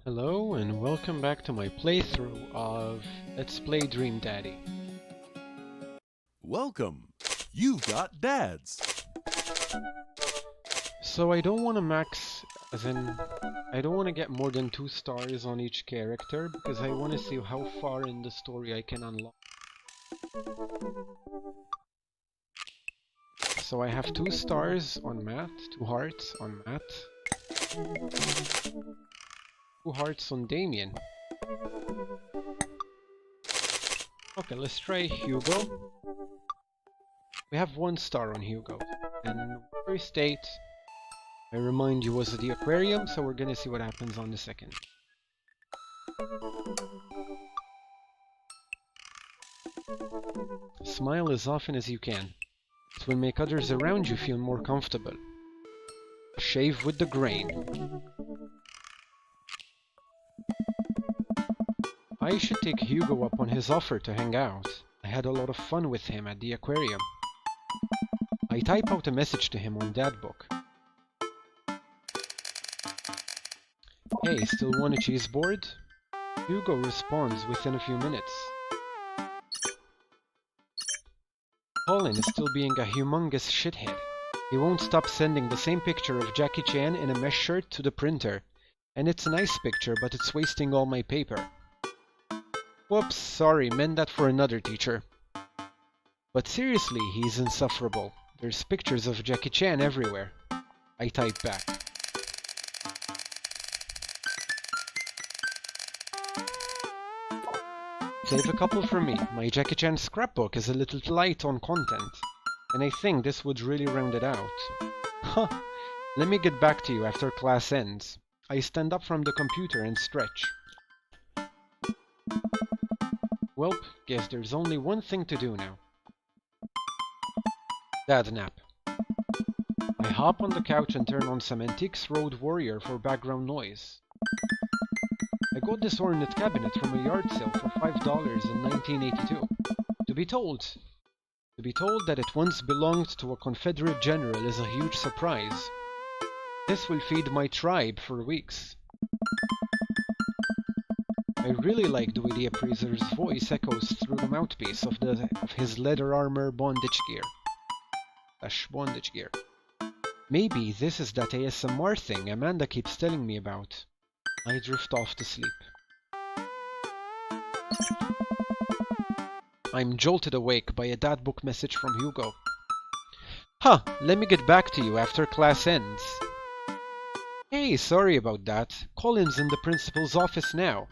Hello and welcome back to my playthrough of Let's Play Dream Daddy. Welcome! You've got dads! So I don't want to max, as in, I don't want to get more than 2 stars on each character because I want to see how far in the story I can unlock. So I have 2 stars on Matt, 2 hearts on Matt, 2 hearts on Damien. Okay, let's try Hugo. We have 1 star on Hugo. And first date, I remind you, was at the aquarium, so we're gonna see what happens on the second. Smile as often as you can. It will make others around you feel more comfortable. Shave with the grain. I should take Hugo up on his offer to hang out. I had a lot of fun with him at the aquarium. I type out a message to him on Dadbook. Hey, still want a cheese board? Hugo responds within a few minutes. Colin is still being a humongous shithead. He won't stop sending the same picture of Jackie Chan in a mesh shirt to the printer. And it's a nice picture, but it's wasting all my paper. Whoops, sorry, meant that for another teacher. But seriously, he's insufferable. There's pictures of Jackie Chan everywhere. I type back. Save a couple for me. My Jackie Chan scrapbook is a little light on content. And I think this would really round it out. Huh. Let me get back to you after class ends. I stand up from the computer and stretch. Welp, guess there's only one thing to do now. Dad nap. I hop on the couch and turn on some Antiques Road Warrior for background noise. I got this ornate cabinet from a yard sale for $5 in 1982. To be told that it once belonged to a Confederate general is a huge surprise. This will feed my tribe for weeks. I really like the way the appraiser's voice echoes through the mouthpiece of his leather armor bondage gear. Maybe this is that ASMR thing Amanda keeps telling me about. I drift off to sleep. I'm jolted awake by a Dadbook message from Hugo. Huh, let me get back to you after class ends. Hey, sorry about that. Colin's in the principal's office now.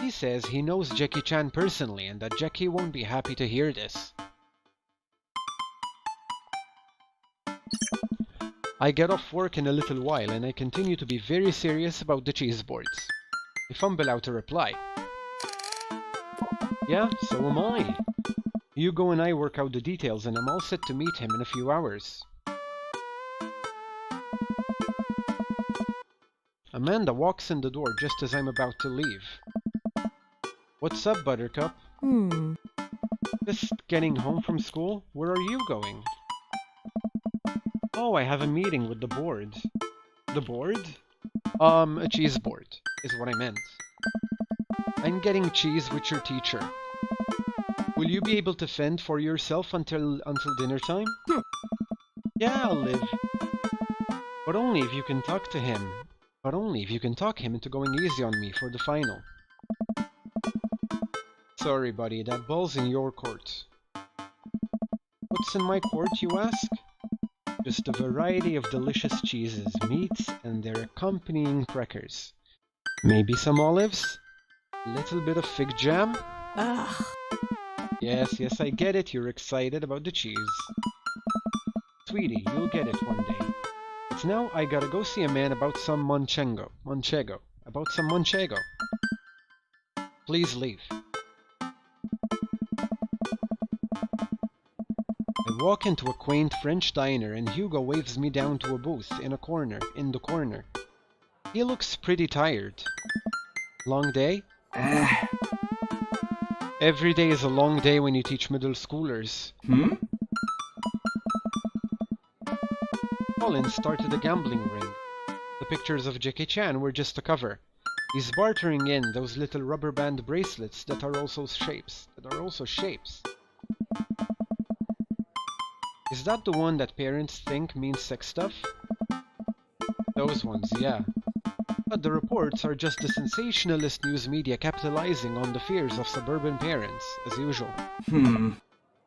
He says he knows Jackie Chan personally and that Jackie won't be happy to hear this. I get off work in a little while and I continue to be very serious about the cheese boards. I fumble out a reply. Yeah, so am I. Hugo and I work out the details and I'm all set to meet him in a few hours. Amanda walks in the door just as I'm about to leave. What's up, Buttercup? Just getting home from school? Where are you going? Oh, I have a meeting with the board. The board? A cheese board, is what I meant. I'm getting cheese with your teacher. Will you be able to fend for yourself until dinner time? Yeah, I'll live. But only if you can talk him into going easy on me for the final. Sorry, buddy, that ball's in your court. What's in my court, you ask? Just a variety of delicious cheeses, meats, and their accompanying crackers. Maybe some olives? Little bit of fig jam? Ugh. Yes, I get it, you're excited about the cheese. Sweetie, you'll get it one day. But now I gotta go see a man about some manchego. Please leave. I walk into a quaint French diner and Hugo waves me down to a booth in the corner. He looks pretty tired. Long day? Every day is a long day when you teach middle schoolers. Colin started a gambling ring. The pictures of Jackie Chan were just a cover. He's bartering in those little rubber band bracelets that are also shapes. Is that the one that parents think means sex stuff? Those ones, yeah. But the reports are just the sensationalist news media capitalizing on the fears of suburban parents, as usual.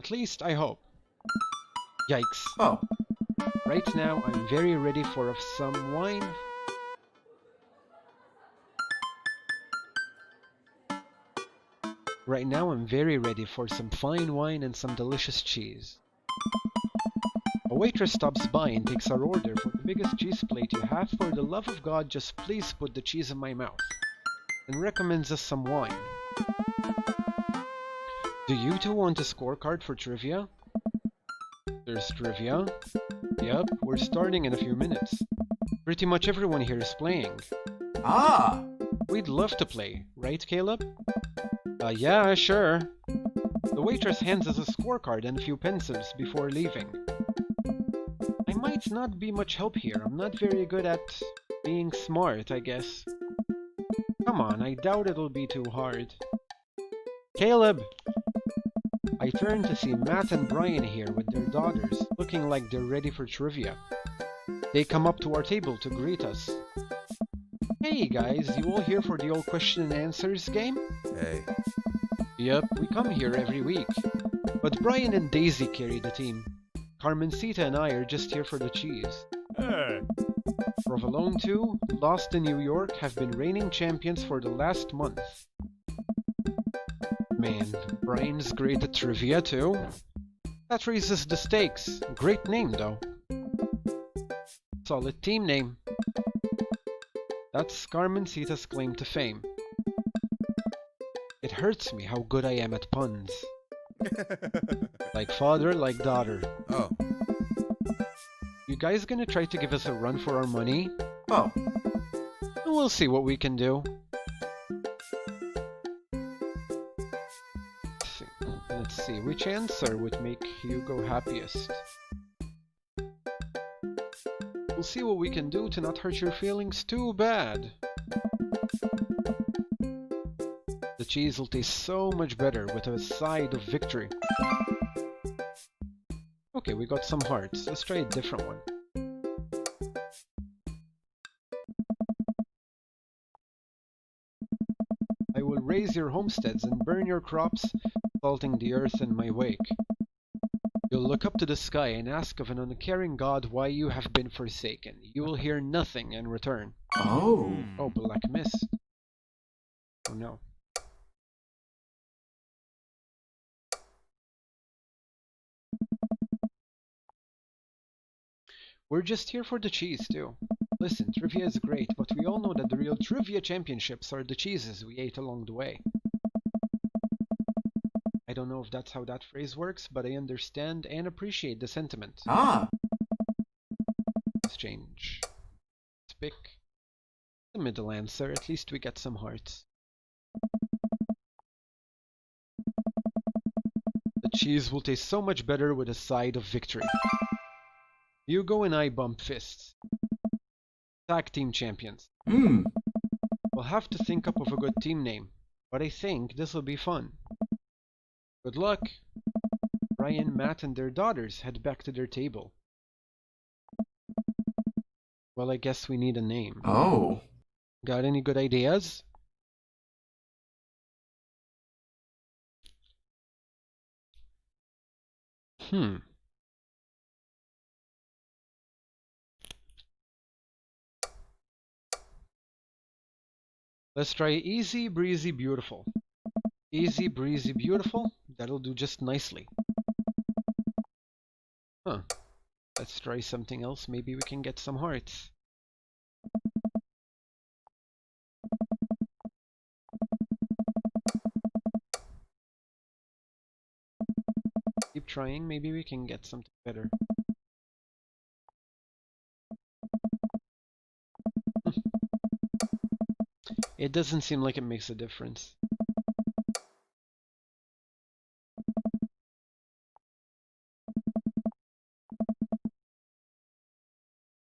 At least, I hope. Yikes. Oh. Right now, I'm very ready for some wine. Right now, I'm very ready for some fine wine and some delicious cheese. A waitress stops by and takes our order for the biggest cheese plate you have. For the love of God, just please put the cheese in my mouth. And recommends us some wine. Do you two want a scorecard for trivia? There's trivia. Yep, we're starting in a few minutes. Pretty much everyone here is playing. Ah! We'd love to play, right, Caleb? Yeah, sure. The waitress hands us a scorecard and a few pencils before leaving. I might not be much help here. I'm not very good at being smart, I guess. Come on, I doubt it'll be too hard. Caleb! I turn to see Matt and Brian here with their daughters, looking like they're ready for trivia. They come up to our table to greet us. Hey guys, you all here for the old question and answers game? Hey. Yep, we come here every week. But Brian and Daisy carry the team. Carmencita and I are just here for the cheese. Hey. Provolone 2, Lost in New York have been reigning champions for the last month. Man, Brian's great at trivia too. That raises the stakes. Great name though. Solid team name. That's Carmencita's claim to fame. It hurts me how good I am at puns. Like father, like daughter. Oh. You guys gonna try to give us a run for our money? Oh. We'll see what we can do. Let's see, which answer would make Hugo happiest? We'll see what we can do to not hurt your feelings too bad. The cheese will taste so much better with a side of victory. Okay, we got some hearts. Let's try a different one. I will raise your homesteads and burn your crops, salting the earth in my wake. You'll look up to the sky and ask of an uncaring God why you have been forsaken. You will hear nothing in return. Oh. Oh, black mist. Oh no. We're just here for the cheese, too. Listen, trivia is great, but we all know that the real trivia championships are the cheeses we ate along the way. I don't know if that's how that phrase works, but I understand and appreciate the sentiment. Ah. Let's change. Let's pick the middle answer. At least we get some hearts. The cheese will taste so much better with a side of victory. Hugo and I bump fists. Tag team champions. We'll have to think up of a good team name, but I think this will be fun. Good luck. Brian, Matt, and their daughters head back to their table. Well, I guess we need a name. Oh. Got any good ideas? Let's try Easy Breezy Beautiful. Easy Breezy Beautiful? That'll do just nicely. Huh. Let's try something else. Maybe we can get some hearts. Keep trying. Maybe we can get something better. It doesn't seem like it makes a difference.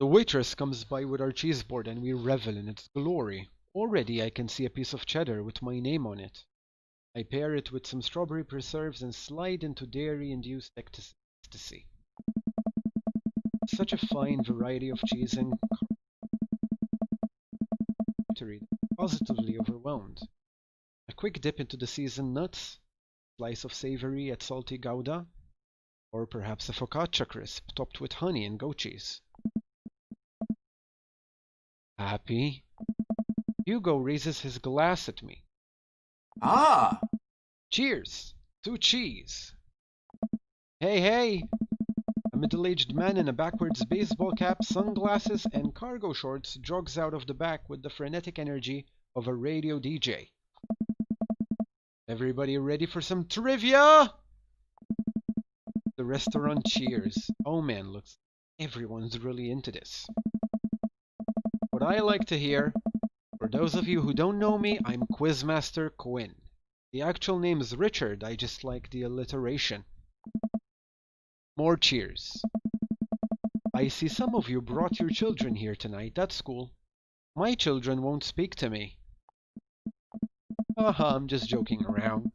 The waitress comes by with our cheese board and we revel in its glory. Already I can see a piece of cheddar with my name on it. I pair it with some strawberry preserves and slide into dairy-induced ecstasy. Such a fine variety of cheese and charcuterie, positively overwhelmed. A quick dip into the seasoned nuts, slice of savory yet salty Gouda, or perhaps a focaccia crisp topped with honey and goat cheese. Happy? Hugo raises his glass at me. Ah! Cheers! To cheese! Hey, hey! A middle-aged man in a backwards baseball cap, sunglasses, and cargo shorts jogs out of the back with the frenetic energy of a radio DJ. Everybody ready for some trivia? The restaurant cheers. Oh man, looks everyone's really into this. What I like to hear, for those of you who don't know me, I'm Quizmaster Quinn. The actual name is Richard, I just like the alliteration. More cheers. I see some of you brought your children here tonight, that's cool. My children won't speak to me. Haha, I'm just joking around.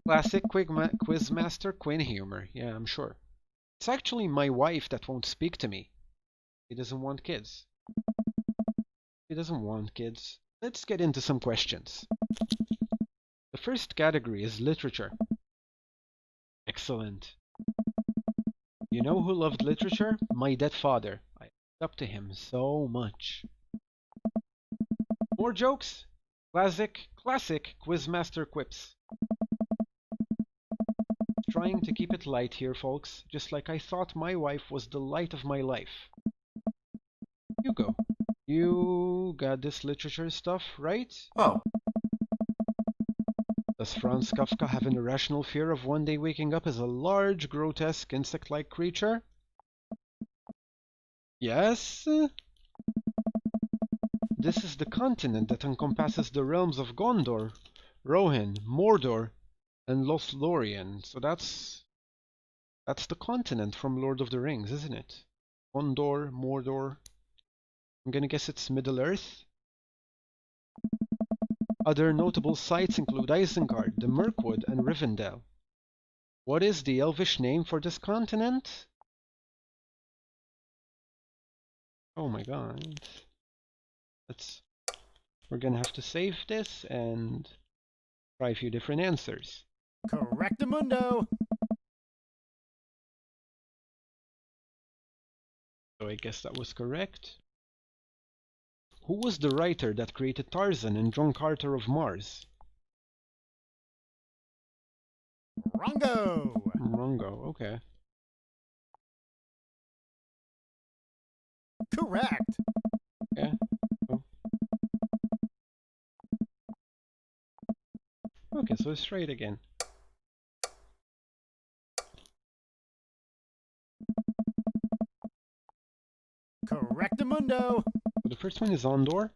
Classic Quizmaster Quinn humor, yeah, I'm sure. It's actually my wife that won't speak to me. She doesn't want kids. She doesn't want kids. Let's get into some questions. The first category is literature. Excellent. You know who loved literature? My dead father. I looked up to him so much. More jokes? Classic Quizmaster quips. Trying to keep it light here, folks, just like I thought my wife was the light of my life. Hugo, you got this literature stuff, right? Oh. Does Franz Kafka have an irrational fear of one day waking up as a large, grotesque, insect-like creature? Yes? This is the continent that encompasses the realms of Gondor, Rohan, Mordor, and Lothlorien. So that's the continent from Lord of the Rings, isn't it? Gondor, Mordor. I'm gonna guess it's Middle-earth. Other notable sites include Isengard, the Mirkwood, and Rivendell. What is the Elvish name for this continent? Oh my god. We're gonna have to save this and try a few different answers. Correctamundo! So I guess that was correct. Who was the writer that created Tarzan and John Carter of Mars? Rongo! Rongo, okay. Correct! Yeah. Oh. Okay, so let's try it again. Correctamundo! So the first one is Andor.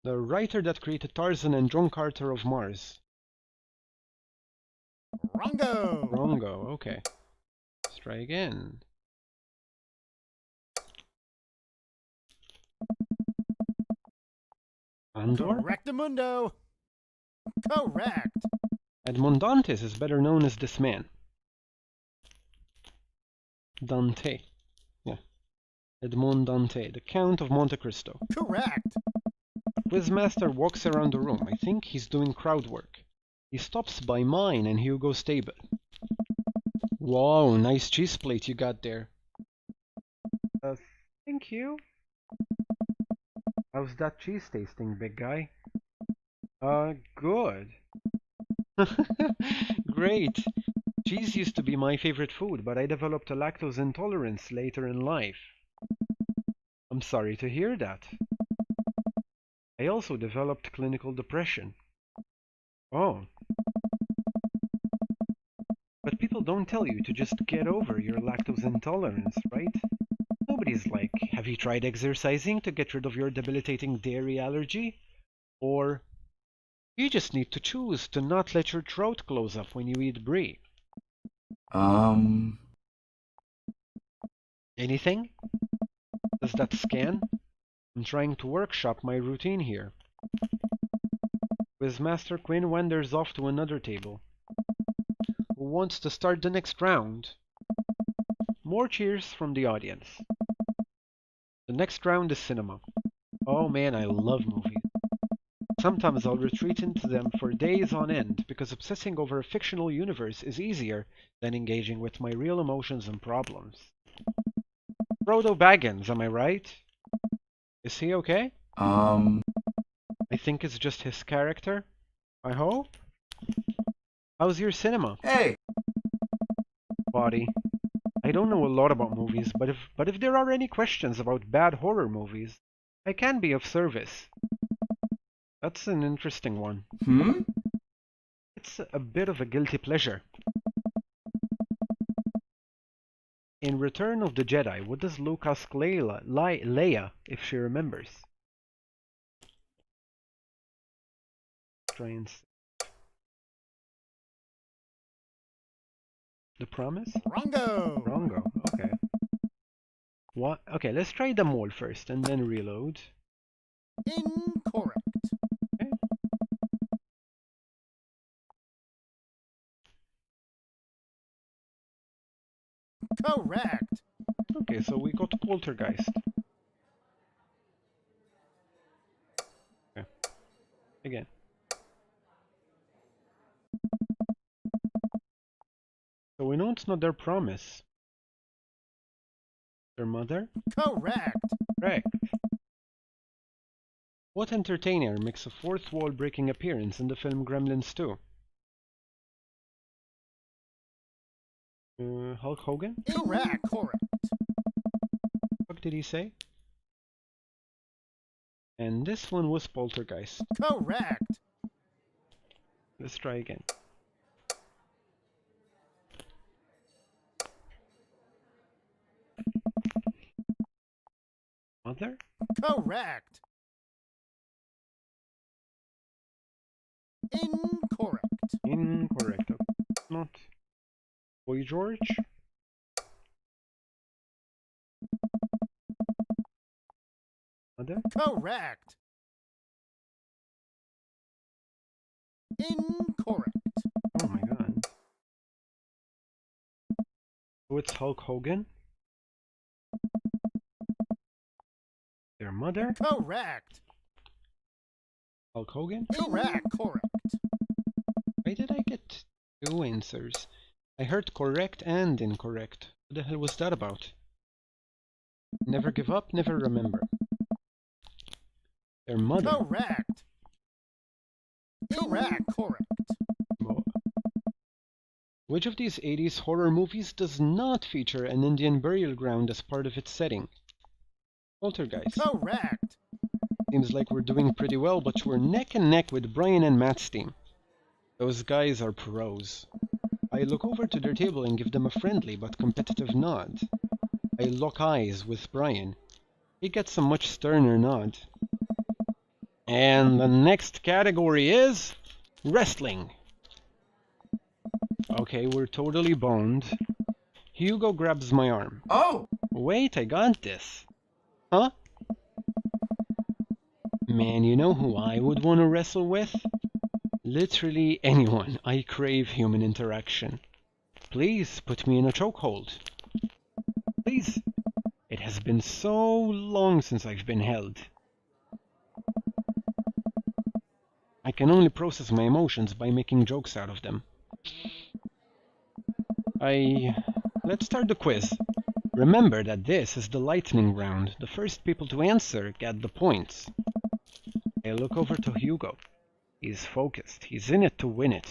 The writer that created Tarzan and John Carter of Mars. Rongo! Rongo, okay. Let's try again. Andor? Correctamundo! Correct! Edmond Dantes is better known as this man. Dante. Yeah. Edmond Dante, the Count of Monte Cristo. Correct! Quizmaster walks around the room. I think he's doing crowd work. He stops by mine and Hugo's table. Wow, nice cheese plate you got there. Thank you. How's that cheese tasting, big guy? Good. Great. Cheese used to be my favorite food, but I developed a lactose intolerance later in life. I'm sorry to hear that. I also developed clinical depression. Oh. But people don't tell you to just get over your lactose intolerance, right? Nobody's like, have you tried exercising to get rid of your debilitating dairy allergy? Or, you just need to choose to not let your throat close up when you eat brie. Anything? Does that scan? I'm trying to workshop my routine here. Quizmaster Quinn wanders off to another table. Who wants to start the next round? More cheers from the audience. The next round is cinema. Oh man, I love movies. Sometimes I'll retreat into them for days on end because obsessing over a fictional universe is easier than engaging with my real emotions and problems. Frodo Baggins, am I right? Is he okay? I think it's just his character. I hope. How's your cinema? Hey! Body. I don't know a lot about movies, but if there are any questions about bad horror movies, I can be of service. That's an interesting one. It's a bit of a guilty pleasure. In Return of the Jedi, what does Luke ask Leia if she remembers? Try and see. The promise? Wrongo. Wrongo, okay. What? Okay, let's try them all first and then reload. Incorrect. Okay. Correct. Okay, so we got Poltergeist. Okay. Again. So we know it's not their promise. Their mother? Correct. Correct. What entertainer makes a fourth wall breaking appearance in the film Gremlins 2? Hulk Hogan? Correct. What did he say? And this one was Poltergeist. Correct. Let's try again. Mother? Correct. Incorrect. Incorrect. Not. Boy George? Mother? Correct. Incorrect. Oh my god. So it's Hulk Hogan? Their mother? Correct. Hulk Hogan? Correct. Why did I get two answers? I heard correct and incorrect. What the hell was that about? Never give up, never remember. Their mother? Correct. Correct. Well, which of these 80s horror movies does not feature an Indian burial ground as part of its setting? Poltergeist. Correct. Seems like we're doing pretty well, but we're neck and neck with Brian and Matt's team. Those guys are pros. I look over to their table and give them a friendly but competitive nod. I lock eyes with Brian. He gets a much sterner nod. And the next category is wrestling. Okay, we're totally boned. Hugo grabs my arm. Oh! Wait, I got this. Huh? Man, you know who I would want to wrestle with? Literally anyone. I crave human interaction. Please put me in a chokehold. Please. It has been so long since I've been held. I can only process my emotions by making jokes out of them. Let's start the quiz. Remember that this is the lightning round. The first people to answer get the points. I look over to Hugo. He's focused. He's in it to win it.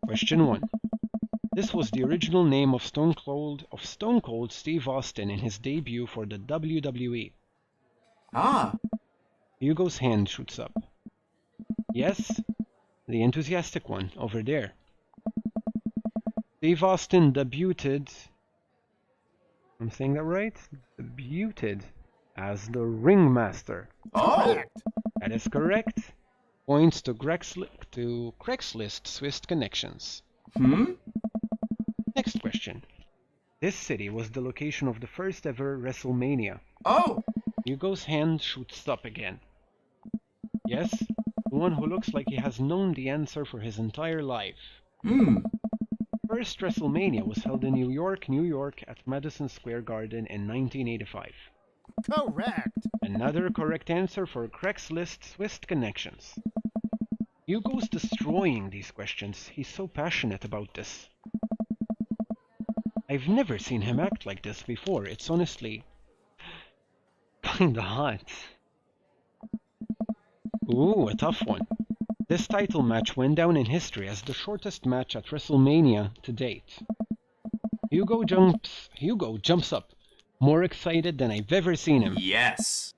Question 1. This was the original name of Stone Cold Steve Austin in his debut for the WWE. Ah! Hugo's hand shoots up. Yes, the enthusiastic one, over there. Steve Austin debuted... I'm saying that right? Debuted as the Ringmaster. Oh! Correct. That is correct. Points to Craigslist Swiss connections. Next question. This city was the location of the first ever WrestleMania. Oh! Hugo's hand shoots up again. Yes, the one who looks like he has known the answer for his entire life. First WrestleMania was held in New York at Madison Square Garden in 1985. Correct. Another correct answer for Craigslist Swiss Connections. Hugo's destroying these questions. He's so passionate about this. I've never seen him act like this before. It's honestly kinda hot. Ooh, a tough one. This title match went down in history as the shortest match at WrestleMania to date. Hugo jumps up, more excited than I've ever seen him. Yes.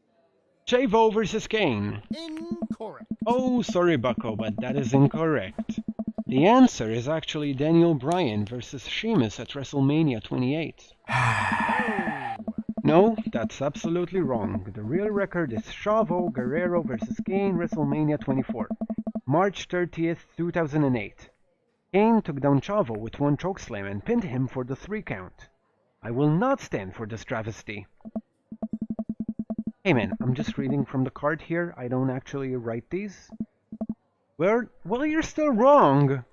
Chavo versus Kane. Incorrect. Oh, sorry Bucko, but that is incorrect. The answer is actually Daniel Bryan versus Sheamus at WrestleMania 28. No, that's absolutely wrong. The real record is Chavo Guerrero versus Kane, WrestleMania 24, March 30th, 2008. Kane took down Chavo with one chokeslam and pinned him for the 3 count. I will not stand for this travesty. Hey man, I'm just reading from the card here. I don't actually write these. Well, you're still wrong.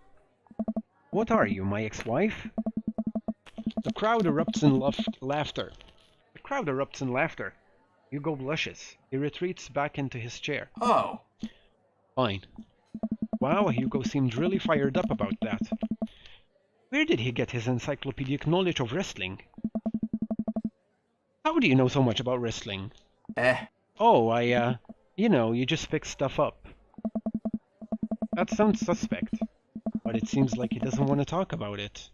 What are you, my ex-wife? The crowd erupts in laughter. Hugo blushes. He retreats back into his chair. Oh. Fine. Wow, Hugo seemed really fired up about that. Where did he get his encyclopedic knowledge of wrestling? How do you know so much about wrestling? Oh, you just pick stuff up. That sounds suspect, but it seems like he doesn't want to talk about it.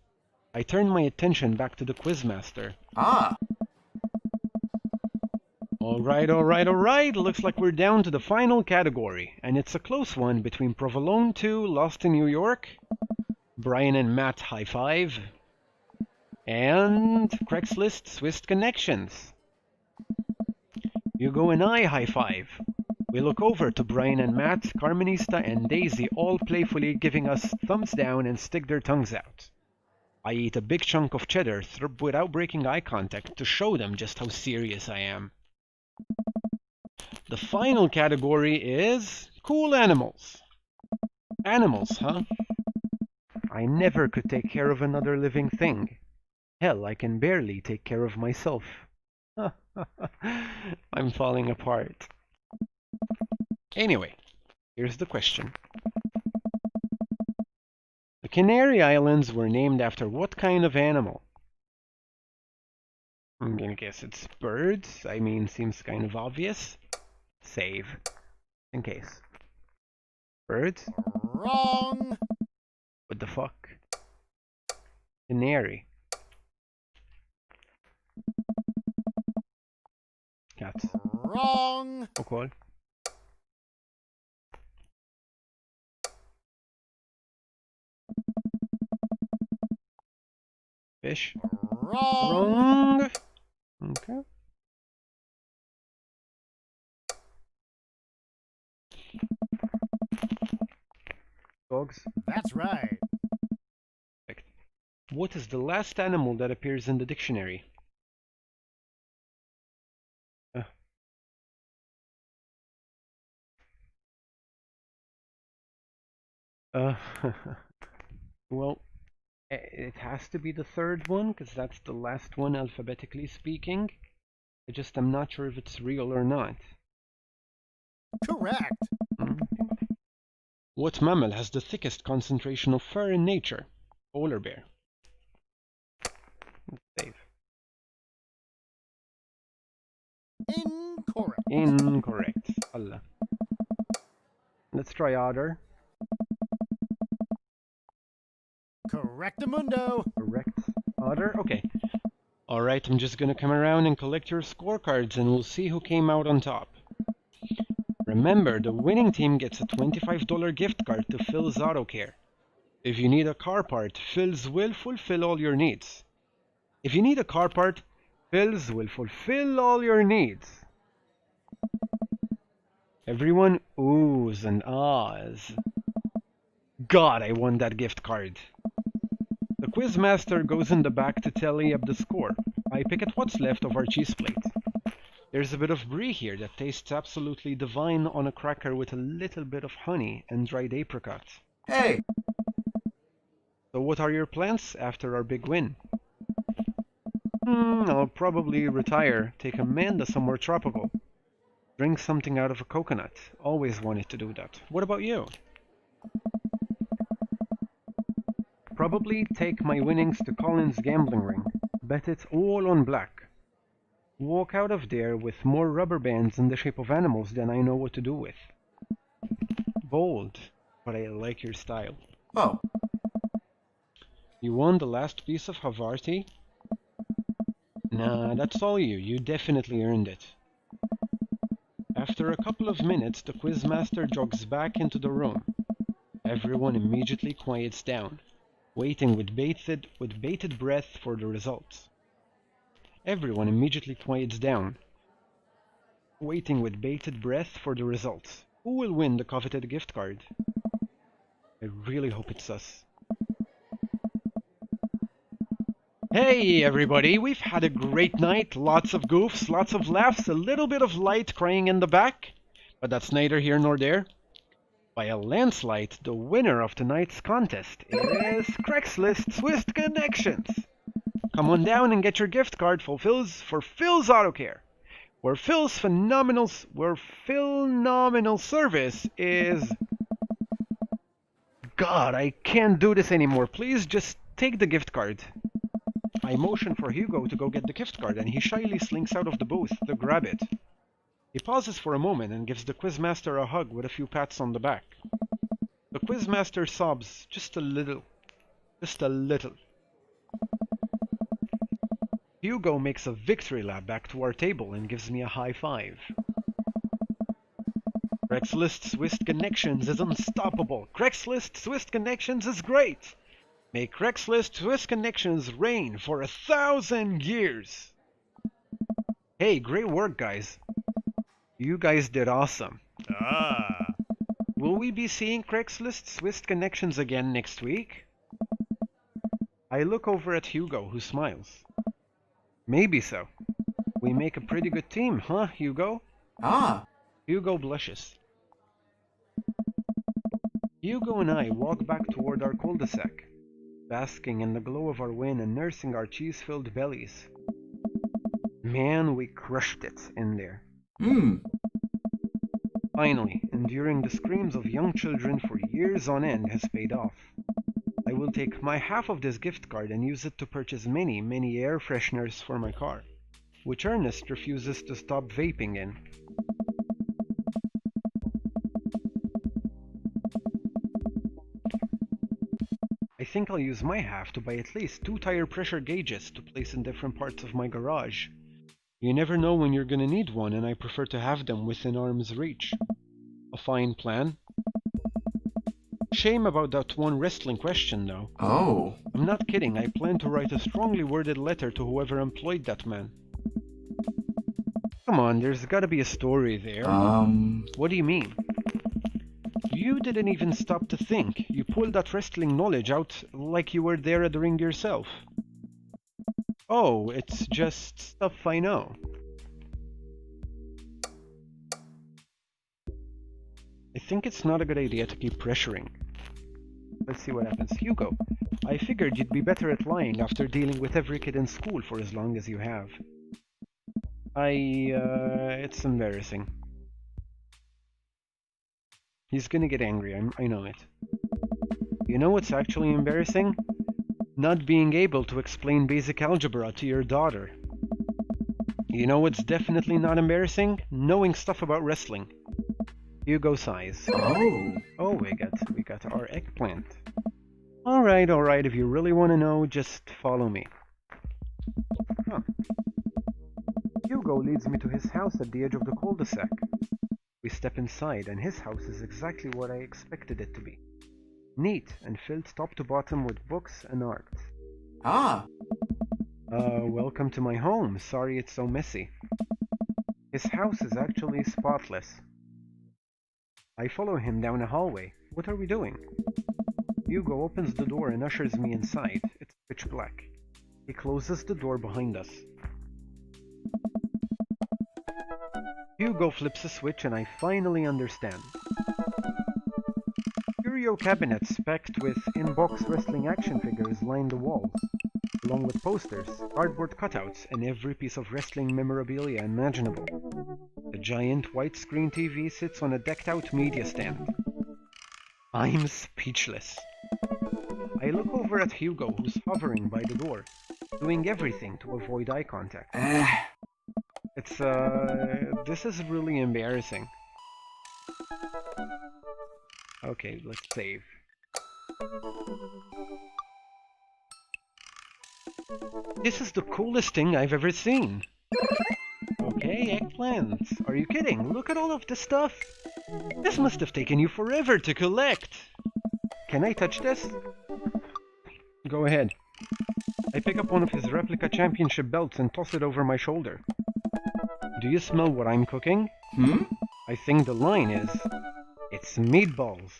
I turn my attention back to the quizmaster. Alright. Looks like we're down to the final category, and it's a close one between Provolone 2, Lost in New York, Brian and Matt High Five, and Craigslist Swiss Connections. Hugo and I high five. We look over to Brian and Matt, Carmenista and Daisy all playfully giving us thumbs down and stick their tongues out. I eat a big chunk of cheddar without breaking eye contact to show them just how serious I am. The final category is cool animals. Animals, huh? I never could take care of another living thing. Hell, I can barely take care of myself. I'm falling apart. Anyway, here's the question. The Canary Islands were named after what kind of animal? I'm gonna guess it's birds. I mean, seems kind of obvious. Save. In case. Birds? Wrong. What the fuck? Canary. Cats. Wrong. Okay. Fish. Wrong. Wrong. Okay. Dogs. That's right. What is the last animal that appears in the dictionary? Well, it has to be the third one, because that's the last one alphabetically speaking. I'm not sure if it's real or not. Correct. What mammal has the thickest concentration of fur in nature? Polar bear. Save. Incorrect. Incorrect. Allah. Let's try otter. Correctamundo. Correct. Otter? Okay. Alright, I'm just gonna come around and collect your scorecards and we'll see who came out on top. Remember, the winning team gets a $25 gift card to Phil's Auto Care. If you need a car part, Phil's will fulfill all your needs. If you need a car part, Phil's will fulfill all your needs. Everyone oohs and ahs. God, I won that gift card. The quizmaster goes in the back to tally up the score. I pick at what's left of our cheese plate. There's a bit of brie here that tastes absolutely divine on a cracker with a little bit of honey and dried apricots. Hey! So what are your plans after our big win? I'll probably retire, take Amanda somewhere tropical. Drink something out of a coconut. Always wanted to do that. What about you? Probably take my winnings to Colin's gambling ring. Bet it all on black. Walk out of there with more rubber bands in the shape of animals than I know what to do with. Bold, but I like your style. Oh, You won the last piece of Havarti? Nah, that's all you. You definitely earned it. After a couple of minutes, the quizmaster jogs back into the room. Everyone immediately quiets down, waiting with bated breath for the results. Everyone immediately quiets down, waiting with bated breath for the results. Who will win the coveted gift card? I really hope it's us. Hey everybody, we've had a great night, lots of goofs, lots of laughs, a little bit of light crying in the back, but that's neither here nor there. By a landslide, the winner of tonight's contest is Craigslist Swiss Connections. Come on down and get your gift card for Phil's Auto Care, where phenomenal service is... God, I can't do this anymore. Please just take the gift card. I motion for Hugo to go get the gift card, and he shyly slinks out of the booth to grab it. He pauses for a moment and gives the quizmaster a hug with a few pats on the back. The quizmaster sobs just a little. Just a little. Hugo makes a victory lap back to our table and gives me a high five. Craigslist Swiss Connections is unstoppable. Craigslist Swiss Connections is great. May Craigslist Swiss Connections reign for 1,000 years. Hey, great work, guys. You guys did awesome. Ah. Will we be seeing Craigslist Swiss Connections again next week? I look over at Hugo, who smiles. Maybe so. We make a pretty good team, huh, Hugo? ah, Hugo blushes. Hugo and I walk back toward our cul-de-sac, basking in the glow of our win and nursing our cheese-filled bellies. Man, we crushed it in there. Finally, enduring the screams of young children for years on end has paid off. I will take my half of this gift card and use it to purchase many, many air fresheners for my car, which Ernest refuses to stop vaping in. I think I'll use my half to buy at least 2 tire pressure gauges to place in different parts of my garage. You never know when you're gonna need one, and I prefer to have them within arm's reach. A fine plan. Shame about that one wrestling question, though. oh, I'm not kidding, I plan to write a strongly worded letter to whoever employed that man. Come on, there's gotta be a story there. What do you mean? You didn't even stop to think. You pulled that wrestling knowledge out like you were there at the ring yourself. Oh, it's just stuff I know. I think it's not a good idea to keep pressuring. Let's see what happens. Hugo, I figured you'd be better at lying after dealing with every kid in school for as long as you have. It's embarrassing. He's gonna get angry, I know it. You know what's actually embarrassing? Not being able to explain basic algebra to your daughter. You know what's definitely not embarrassing? Knowing stuff about wrestling. Hugo sighs. Oh, we got our eggplant. Alright, if you really want to know, just follow me. Huh. Hugo leads me to his house at the edge of the cul-de-sac. We step inside, and his house is exactly what I expected it to be. Neat and filled top to bottom with books and art. Welcome to my home. Sorry it's so messy. His house is actually spotless. I follow him down a hallway. What are we doing? Hugo opens the door and ushers me inside. It's pitch black. He closes the door behind us. Hugo flips a switch and I finally understand. Curio cabinets packed with in-box wrestling action figures line the walls, along with posters, cardboard cutouts, and every piece of wrestling memorabilia imaginable. The giant widescreen TV sits on a decked-out media stand. I'm speechless. I look over at Hugo, who's hovering by the door, doing everything to avoid eye contact. This is really embarrassing. Okay, let's save. This is the coolest thing I've ever seen. Okay, eggplants. Are you kidding? Look at all of this stuff. This must have taken you forever to collect. Can I touch this? Go ahead. I pick up one of his replica championship belts and toss it over my shoulder. Do you smell what I'm cooking? I think the line is, it's meatballs.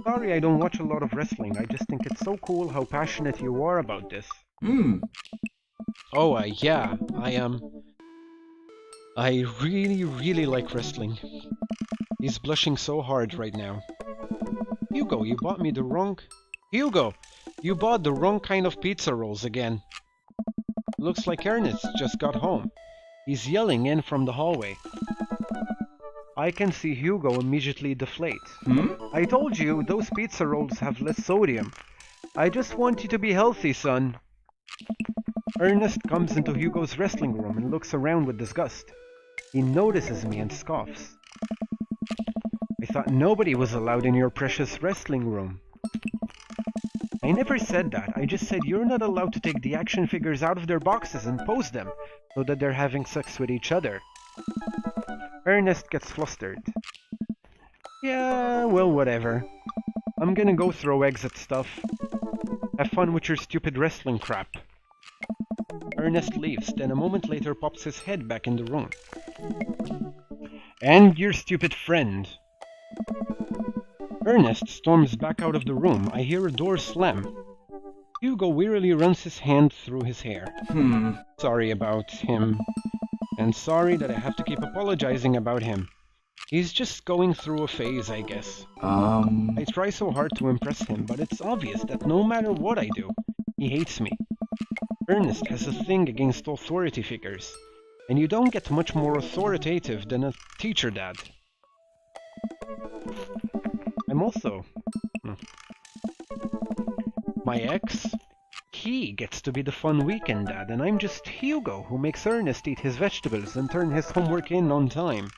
Sorry I don't watch a lot of wrestling, I just think it's so cool how passionate you are about this. Oh, yeah, I really like wrestling. He's blushing so hard right now. Hugo, you bought the wrong kind of pizza rolls again. Looks like Ernest just got home. He's yelling in from the hallway. I can see Hugo immediately deflate. I told you, those pizza rolls have less sodium. I just want you to be healthy, son. Ernest comes into Hugo's wrestling room and looks around with disgust. He notices me and scoffs. I thought nobody was allowed in your precious wrestling room. I never said that, I just said you're not allowed to take the action figures out of their boxes and pose them so that they're having sex with each other. Ernest gets flustered. Yeah, well, whatever. I'm gonna go throw eggs at stuff. Have fun with your stupid wrestling crap. Ernest leaves, then a moment later pops his head back in the room. And your stupid friend. Ernest storms back out of the room. I hear a door slam. Hugo wearily runs his hand through his hair. Sorry about him. And sorry that I have to keep apologizing about him. He's just going through a phase, I guess. I try so hard to impress him, but it's obvious that no matter what I do, he hates me. Ernest has a thing against authority figures, and you don't get much more authoritative than a teacher dad. I'm also... My ex? He gets to be the fun weekend dad, and I'm just Hugo who makes Ernest eat his vegetables and turn his homework in on time.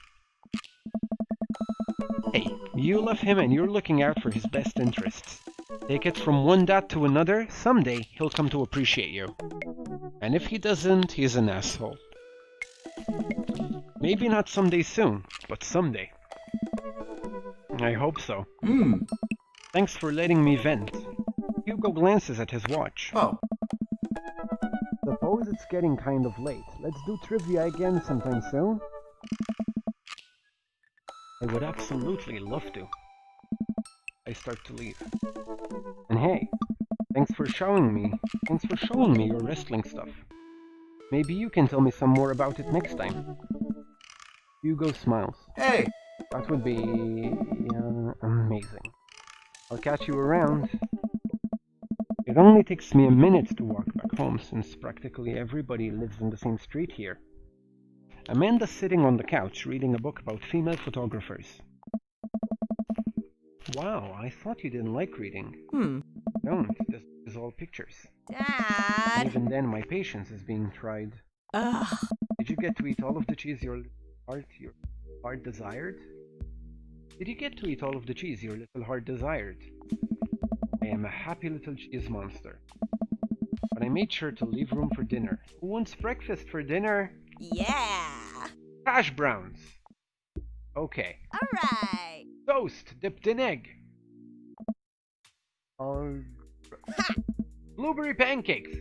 Hey, you love him and you're looking out for his best interests. Take it from one dad to another, someday he'll come to appreciate you. And if he doesn't, he's an asshole. Maybe not someday soon, but someday. I hope so. Thanks for letting me vent. Hugo glances at his watch. Oh. Suppose it's getting kind of late. Let's do trivia again sometime soon. I would absolutely love to. I start to leave. And hey, thanks for showing me your wrestling stuff. Maybe you can tell me some more about it next time. Hugo smiles. Hey! That would be amazing. I'll catch you around. It only takes me a minute to walk back home since practically everybody lives in the same street here. Amanda's sitting on the couch reading a book about female photographers. Wow, I thought you didn't like reading. Don't, this is all pictures. Dad! Even then, my patience is being tried. Ugh. Did you get to eat all of the cheese your heart desired? Did you get to eat all of the cheese your little heart desired? I am a happy little cheese monster. But I made sure to leave room for dinner. Who wants breakfast for dinner? Yeah! Hash browns! Okay. Alright! Toast dipped in egg! Blueberry pancakes!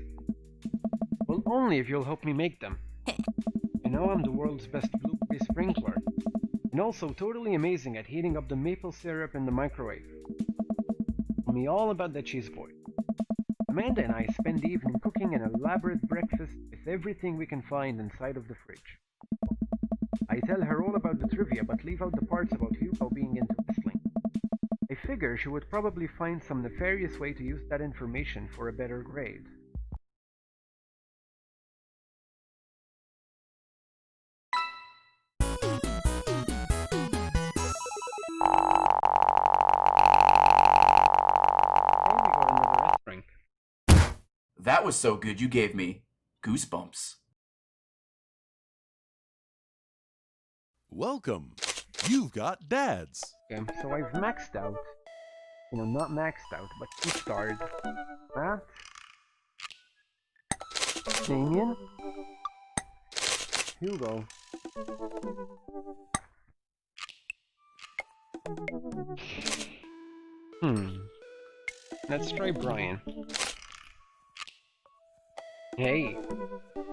Well, only if you'll help me make them. You know I'm the world's best blueberry sprinkler. And also totally amazing at heating up the maple syrup in the microwave. Tell me all about that cheese boy. Amanda and I spend the evening cooking an elaborate breakfast with everything we can find inside of the fridge. I tell her all about the trivia but leave out the parts about Hugo being into whistling. I figure she would probably find some nefarious way to use that information for a better grade. Okay, we got another S rank. That was so good you gave me goosebumps. Welcome. You've got dads. Okay, so I've maxed out. You know, not maxed out, but 2-starred. Matt. Damien. Hugo. Let's try Brian. Hey,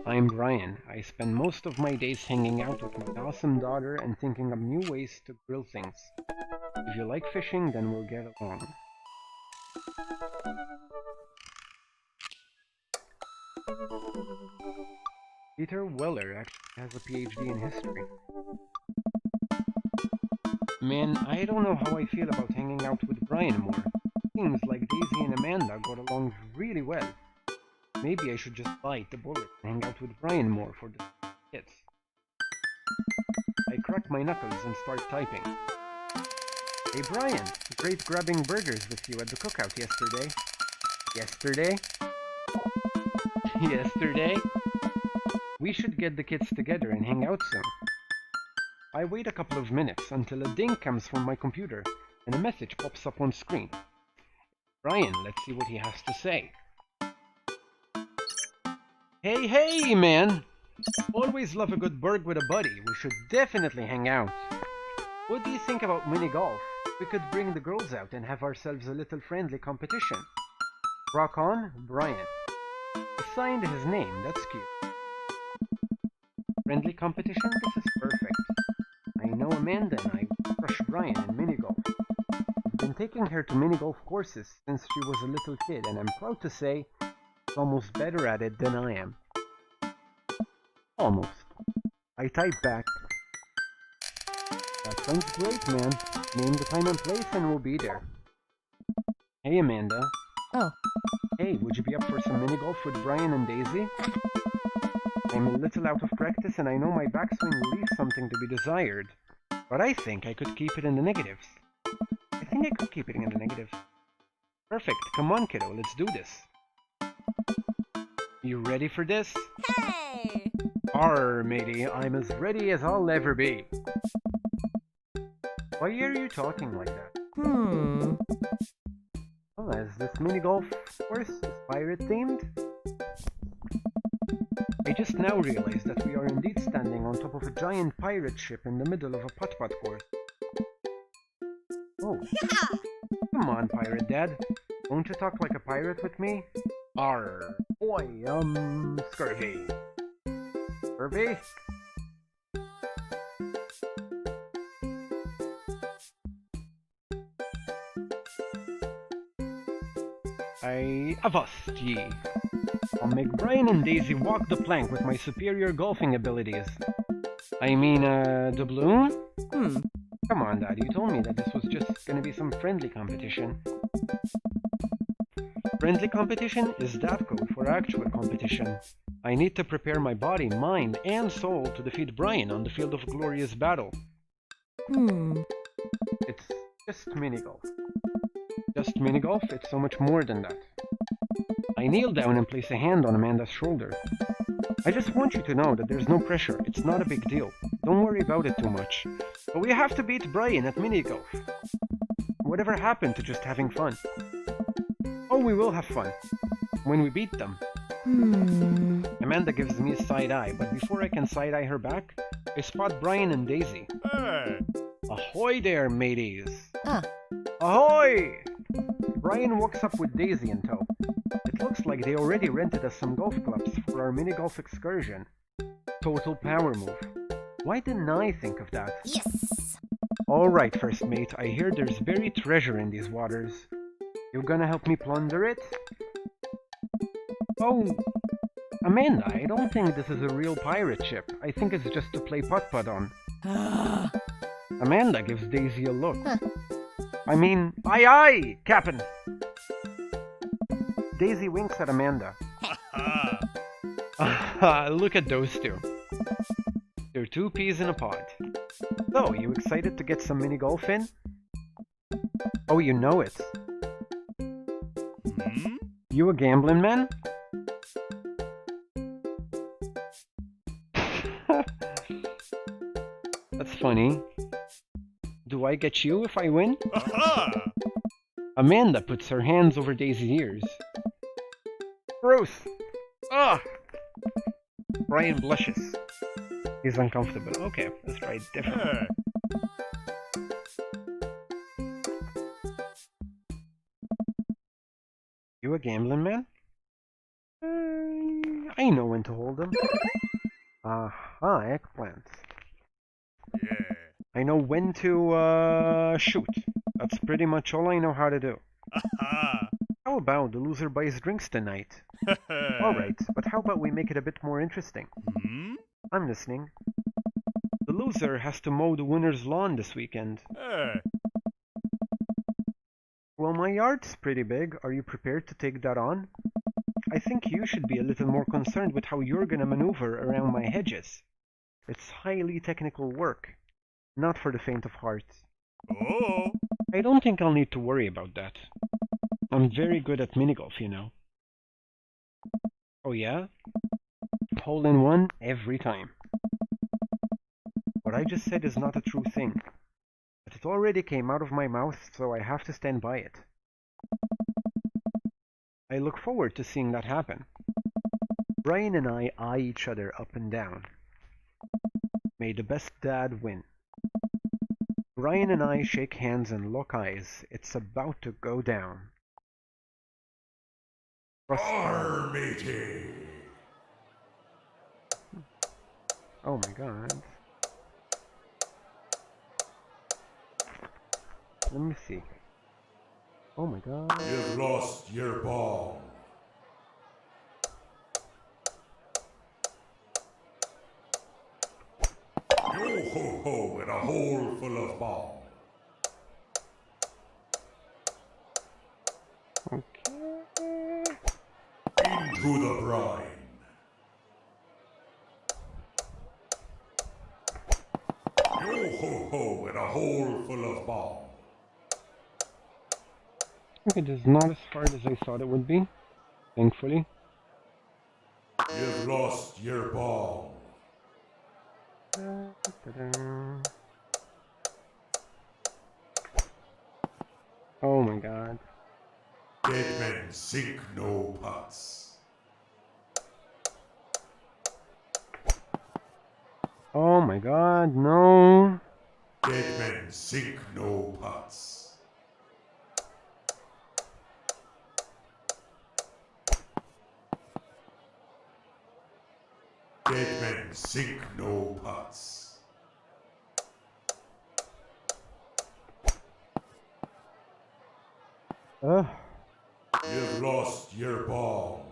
I'm Brian. I spend most of my days hanging out with my awesome daughter and thinking of new ways to grill things. If you like fishing, then we'll get along. Peter Weller actually has a PhD in history. Man, I don't know how I feel about hanging out with Brian more. Seems like Daisy and Amanda got along really well. Maybe I should just bite the bullet and hang out with Brian more for the hits. I crack my knuckles and start typing. Hey Brian, great grabbing burgers with you at the cookout yesterday. Yesterday? Yesterday? We should get the kids together and hang out soon. I wait a couple of minutes until a ding comes from my computer and a message pops up on screen. Brian, let's see what he has to say. Hey, man! Always love a good burg with a buddy. We should definitely hang out. What do you think about mini golf? We could bring the girls out and have ourselves a little friendly competition. Rock on, Brian. He signed his name, that's cute. Friendly competition? This is perfect. I know Amanda and I will crush Brian in mini golf. I've been taking her to mini golf courses since she was a little kid, and I'm proud to say she's almost better at it than I am. Almost. I type back. That sounds great, man. Name the time and place and we'll be there. Hey, Amanda. Oh. Hey, would you be up for some mini golf with Brian and Daisy? I'm a little out of practice and I know my backswing leaves something to be desired, but I think I could keep it in the negatives. I think I could keep it in the negatives. Perfect. Come on, kiddo. Let's do this. You ready for this? Hey! Arr, matey. I'm as ready as I'll ever be. Why are you talking like that? Oh, is this mini golf course pirate themed? I just now realized that we are indeed standing on top of a giant pirate ship in the middle of a putt-putt course. Oh. Come on, Pirate Dad. Won't you talk like a pirate with me? Arr. Boy, Scurvy. Scurvy? Avast ye. I'll make Brian and Daisy walk the plank with my superior golfing abilities. I mean, doubloon? Come on, Dad, you told me that this was just gonna be some friendly competition. Friendly competition is that code for actual competition. I need to prepare my body, mind, and soul to defeat Brian on the field of glorious battle. It's just mini-golf. Just mini-golf? It's so much more than that. I kneel down and place a hand on Amanda's shoulder. I just want you to know that there's no pressure. It's not a big deal. Don't worry about it too much. But we have to beat Brian at mini-golf. Whatever happened to just having fun? Oh, we will have fun. When we beat them. Amanda gives me a side-eye, but before I can side-eye her back, I spot Brian and Daisy. Hey! Ahoy there, mateys! Ahoy! Brian walks up with Daisy in tow. It looks like they already rented us some golf clubs for our mini-golf excursion. Total power move. Why didn't I think of that? Yes! Alright, first mate, I hear there's buried treasure in these waters. You gonna help me plunder it? Oh, Amanda, I don't think this is a real pirate ship. I think it's just to play putt-putt on. Amanda gives Daisy a look. I mean, aye aye, Cap'n! Daisy winks at Amanda. Look at those two. They're two peas in a pod. So, you excited to get some mini golf in? Oh, you know it. You a gambling man? That's funny. Do I get you if I win? Amanda puts her hands over Daisy's ears. Gross! Ugh! Brian blushes. He's uncomfortable. Okay, let's try it differently. You a gambling man? I know when to hold them. Aha, eggplants. Yeah. I know when to, shoot. That's pretty much all I know how to do. How about the loser buys drinks tonight? Alright, but how about we make it a bit more interesting? I'm listening. The loser has to mow the winner's lawn this weekend. Well, my yard's pretty big. Are you prepared to take that on? I think you should be a little more concerned with how you're gonna maneuver around my hedges. It's highly technical work. Not for the faint of heart. Oh. I don't think I'll need to worry about that. I'm very good at minigolf, you know. Oh yeah? Hole in one every time. What I just said is not a true thing. But it already came out of my mouth, so I have to stand by it. I look forward to seeing that happen. Brian and I eye each other up and down. May the best dad win. Brian and I shake hands and lock eyes. It's about to go down. Armity! Oh my god. Let me see. Oh my god. You've lost your ball. Yo ho ho in a hole full of ball. Okay. Into the brine. Yo ho ho in a hole full of ball. Okay, it is not as hard as I thought it would be. Thankfully. You've lost your ball. Oh my god. Dead men sink no putts. Oh my god, no. Dead men sink no putts. Dead men sink no putts. Ugh. You've lost your ball.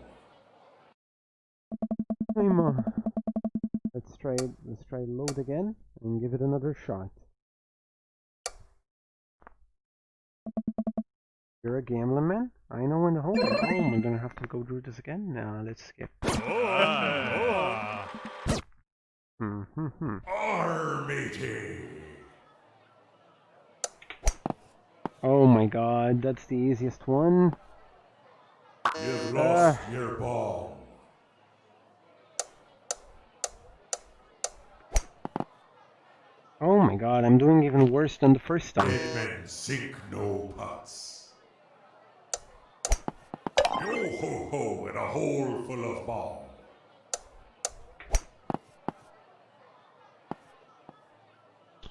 Let's try load again and give it another shot. You're a gambling man? I know when to hold it. Oh, am I gonna have to go through this again? No, let's skip. Armity! Oh my god, that's the easiest one. You've lost your ball. Oh my god, I'm doing even worse than the first time. Dead men sink no putts. Yo ho ho in a hole full of ball.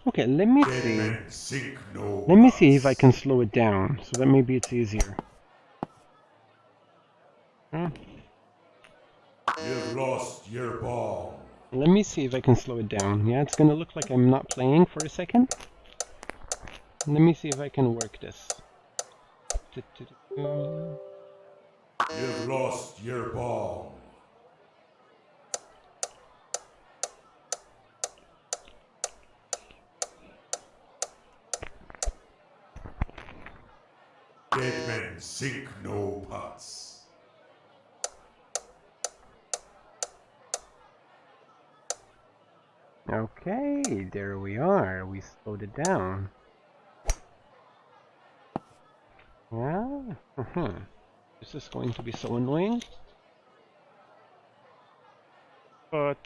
Okay, let me Dead see. men sink no Let me see if I putts. can slow it down, so that maybe it's easier. You've lost your ball. Let me see if I can slow it down. Yeah, it's gonna look like I'm not playing for a second. Let me see if I can work this. You've lost your ball. sink no putts. Okay, there we are. We slowed it down. Yeah? This is going to be so annoying. But...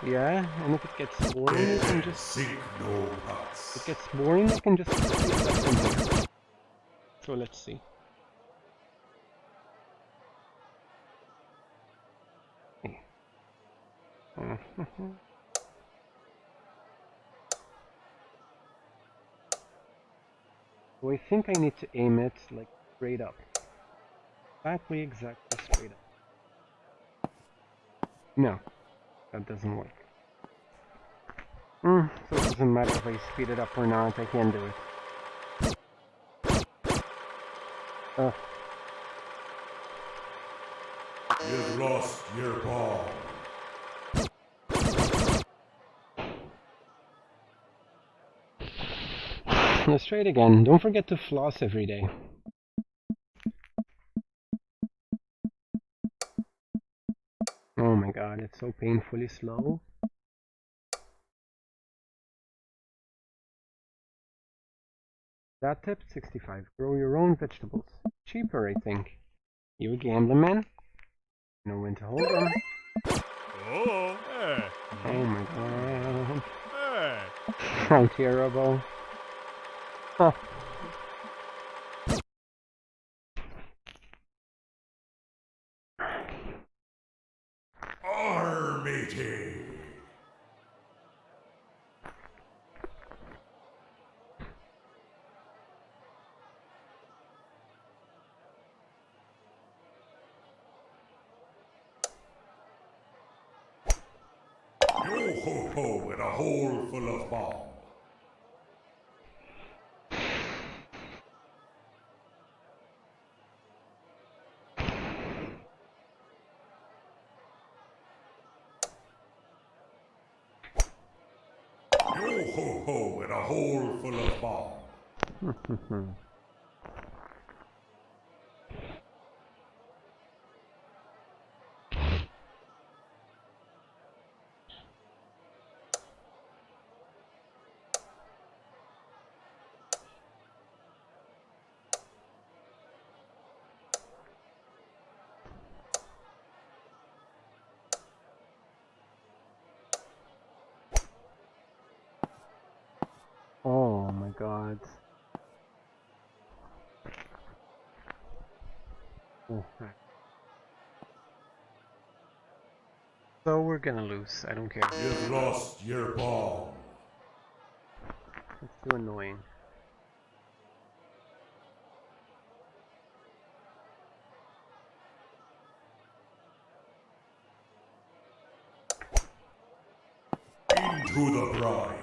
yeah, and if it gets boring, you can just... Sink no putts. if it gets boring, you can just... so let's see. So I think I need to aim it like straight up. Exactly straight up. No, that doesn't work. So it doesn't matter if I speed it up or not, I can do it. You've lost your ball. Let's try it again. Don't forget to floss every day. Oh my god, it's so painfully slow. That tip, 65. Grow your own vegetables. Cheaper, I think. You a gambling man? Know when to hold them. Oh, hey. Oh my god. Hey. How terrible. Huh. Armatey. Yo ho ho in a hole full of balm. Yo ho ho in a hole full of balm. Oh my god. Oh, heck. So we're gonna lose. I don't care. You've lost your ball. It's too annoying. Into the brine.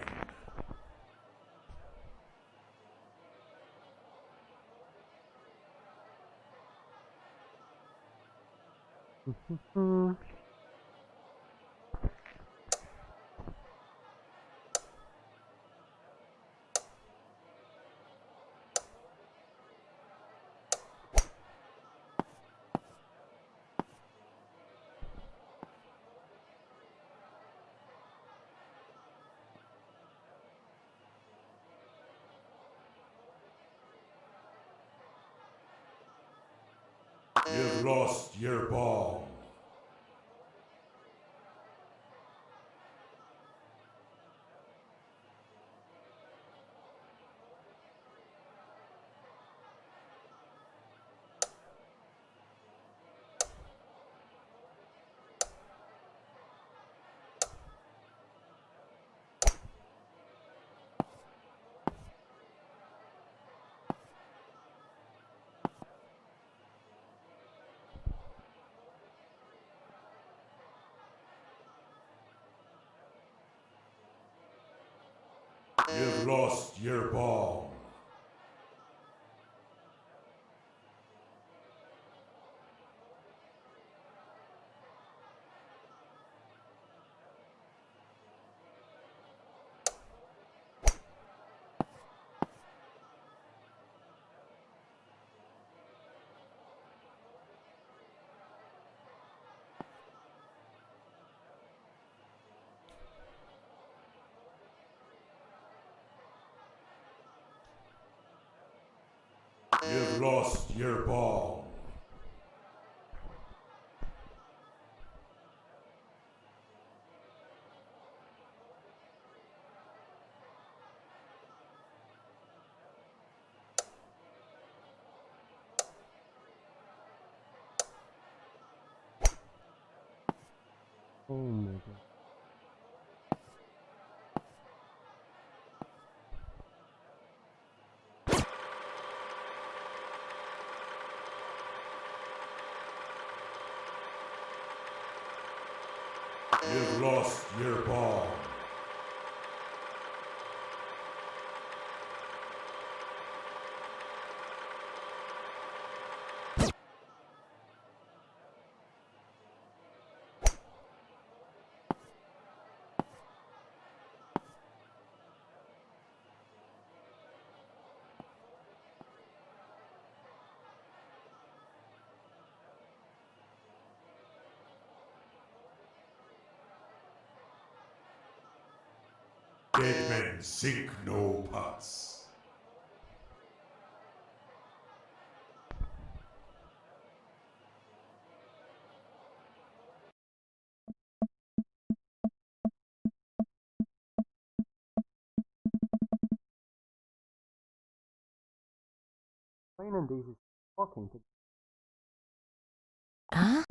You've lost your ball. You've lost your ball. lost your ball. Oh my god. You've lost your ball. Dead men sink no pots. Fine and Daisy talking to. Huh?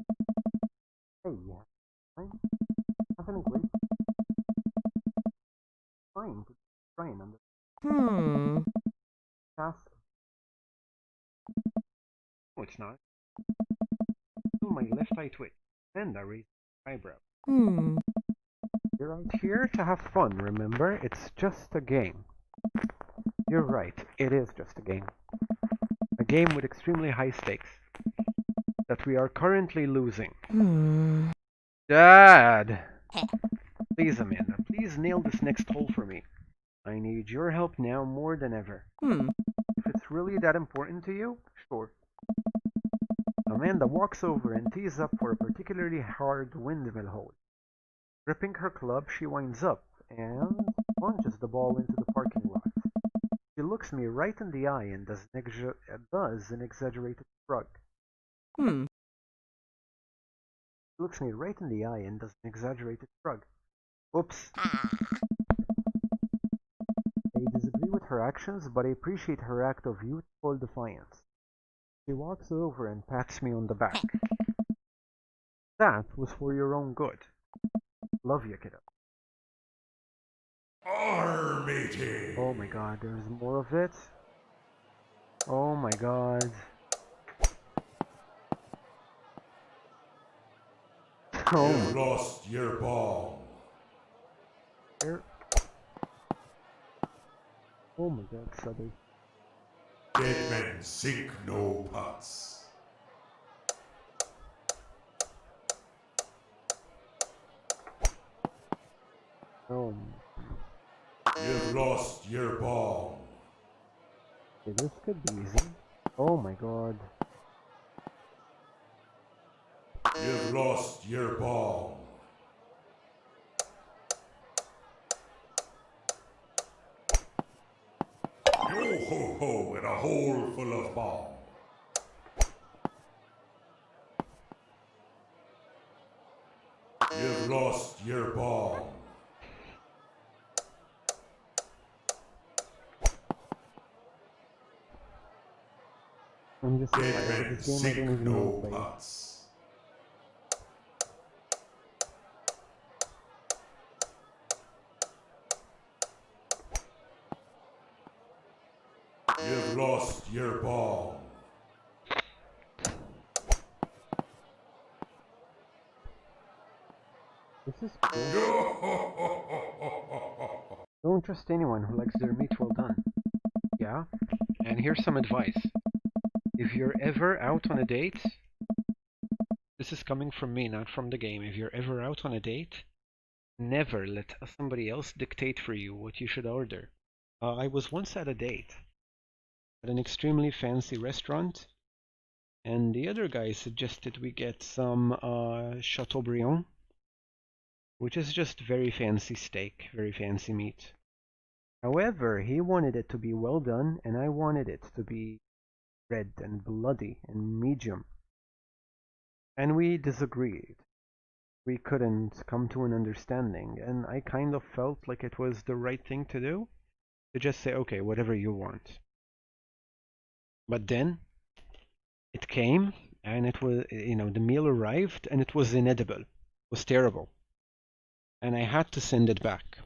Hey, yeah. Fine. Having a great. Fine. Fine on the castle. No, it's not. Feel my left eye twitch, and I raise my eyebrow. You're out here to have fun, remember? It's just a game. You're right, it is just a game. A game with extremely high stakes. That we are currently losing. Dad! Please, Amanda, please nail this next hole for me. I need your help now more than ever. If it's really that important to you, sure. Amanda walks over and tees up for a particularly hard windmill hole. Gripping her club, she winds up and launches the ball into the parking lot. She looks me right in the eye and does an exaggerated shrug. She looks me right in the eye and does an exaggerated shrug. Oops. I disagree with her actions, but I appreciate her act of youthful defiance. She walks over and pats me on the back. That was for your own good. Love you, kiddo. Armating. Oh my god, there's more of it? Oh my god. You've lost your ball. Here. Oh my god, Subby. Dead men sink no pots. Oh. You've lost your ball. Okay, this could be easy. Oh my god. You've lost your ball. Yo ho ho in a hole full of ball. You've lost your ball. I'm just Dead tired of men this game, I sink don't even know no how to play. pots. You've lost your ball. This is cool. Don't trust anyone who likes their meat well done. Yeah? And here's some advice. If you're ever out on a date, this is coming from me, not from the game. If you're ever out on a date, never let somebody else dictate for you what you should order. I was once at a date at an extremely fancy restaurant, and the other guy suggested we get some Chateaubriand, which is just very fancy steak, very fancy meat. However, he wanted it to be well done, and I wanted it to be red and bloody and medium. And we disagreed. We couldn't come to an understanding, and I kind of felt like it was the right thing to do, to just say, okay, whatever you want. But then it came, and it was, the meal arrived, and it was inedible. It was terrible. And I had to send it back.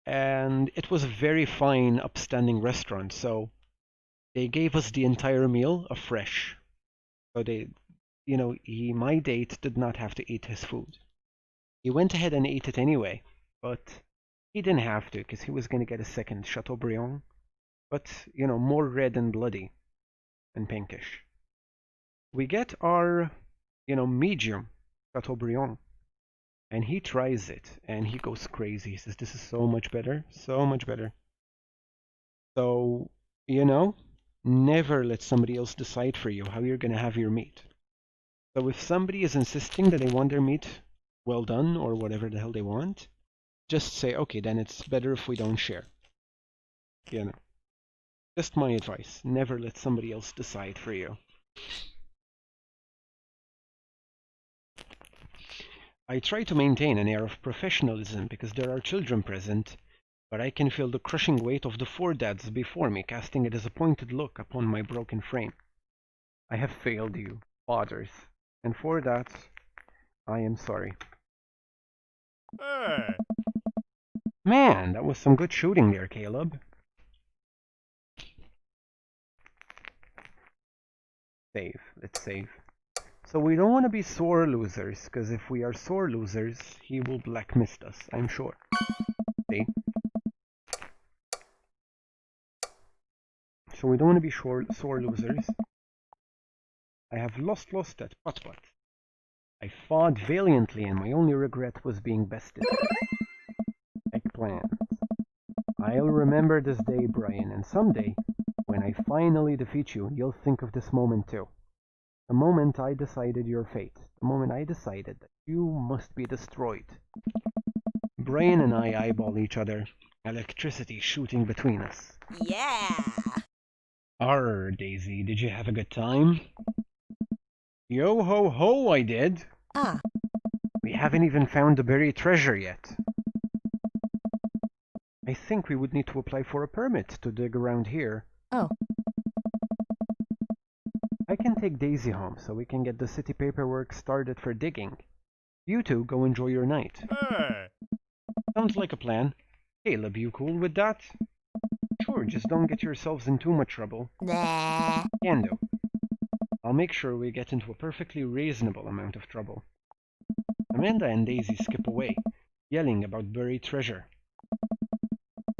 And it was a very fine, upstanding restaurant, so they gave us the entire meal afresh. So my date did not have to eat his food. He went ahead and ate it anyway, but he didn't have to, because he was going to get a second Chateaubriand. But, more red and bloody and pinkish. We get our, medium Chateaubriand. And he tries it, and he goes crazy. He says, this is so much better, so much better. So, never let somebody else decide for you how you're going to have your meat. So if somebody is insisting that they want their meat well done, or whatever the hell they want, just say, okay, then it's better if we don't share. Just my advice. Never let somebody else decide for you. I try to maintain an air of professionalism because there are children present, but I can feel the crushing weight of the four dads before me casting a disappointed look upon my broken frame. I have failed you, fathers, and for that, I am sorry. Hey! Man, that was some good shooting there, Caleb. Save. Let's save. So we don't want to be sore losers, because if we are sore losers, he will blacklist us, I'm sure. See? So we don't want to be sore losers. I have lost at putt-putt. I fought valiantly, and my only regret was being bested. Eggplant. I'll remember this day, Brian, and someday, when I finally defeat you, you'll think of this moment too. The moment I decided your fate. The moment I decided that you must be destroyed. Brian and I eyeball each other. Electricity shooting between us. Yeah. Arr, Daisy, did you have a good time? Yo ho ho, I did. Ah. We haven't even found the buried treasure yet. I think we would need to apply for a permit to dig around here. Oh. I can take Daisy home so we can get the city paperwork started for digging. You two go enjoy your night. Hey! Sounds like a plan. Caleb, you cool with that? Sure, just don't get yourselves in too much trouble. Nah. Can do. I'll make sure we get into a perfectly reasonable amount of trouble. Amanda and Daisy skip away, yelling about buried treasure.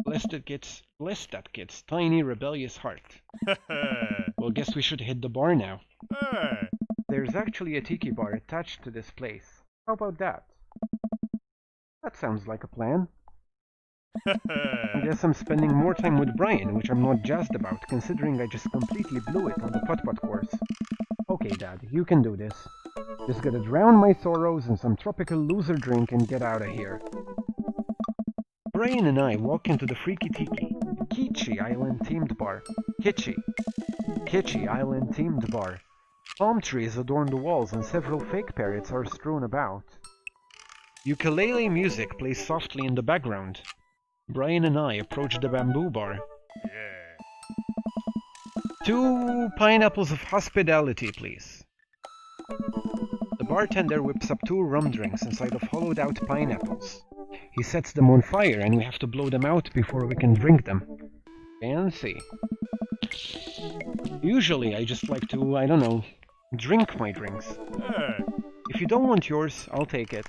Bless that kid's tiny, rebellious heart. Well, guess we should hit the bar now. Hey! There's actually a tiki bar attached to this place. How about that? That sounds like a plan. I guess I'm spending more time with Brian, which I'm not jazzed about, considering I just completely blew it on the putt-putt course. Okay, Dad, you can do this. Just gotta drown my sorrows in some tropical loser drink and get out of here. Brian and I walk into the Freaky Tiki, Kitschy Island themed bar. Kitschy Island themed bar. Palm trees adorn the walls and several fake parrots are strewn about. Ukulele music plays softly in the background. Brian and I approach the bamboo bar. Yeah. 2 pineapples of hospitality, please. The bartender whips up 2 rum drinks inside of hollowed-out pineapples. He sets them on fire and we have to blow them out before we can drink them. Fancy. Usually I just like to, drink my drinks. Hey! If you don't want yours, I'll take it.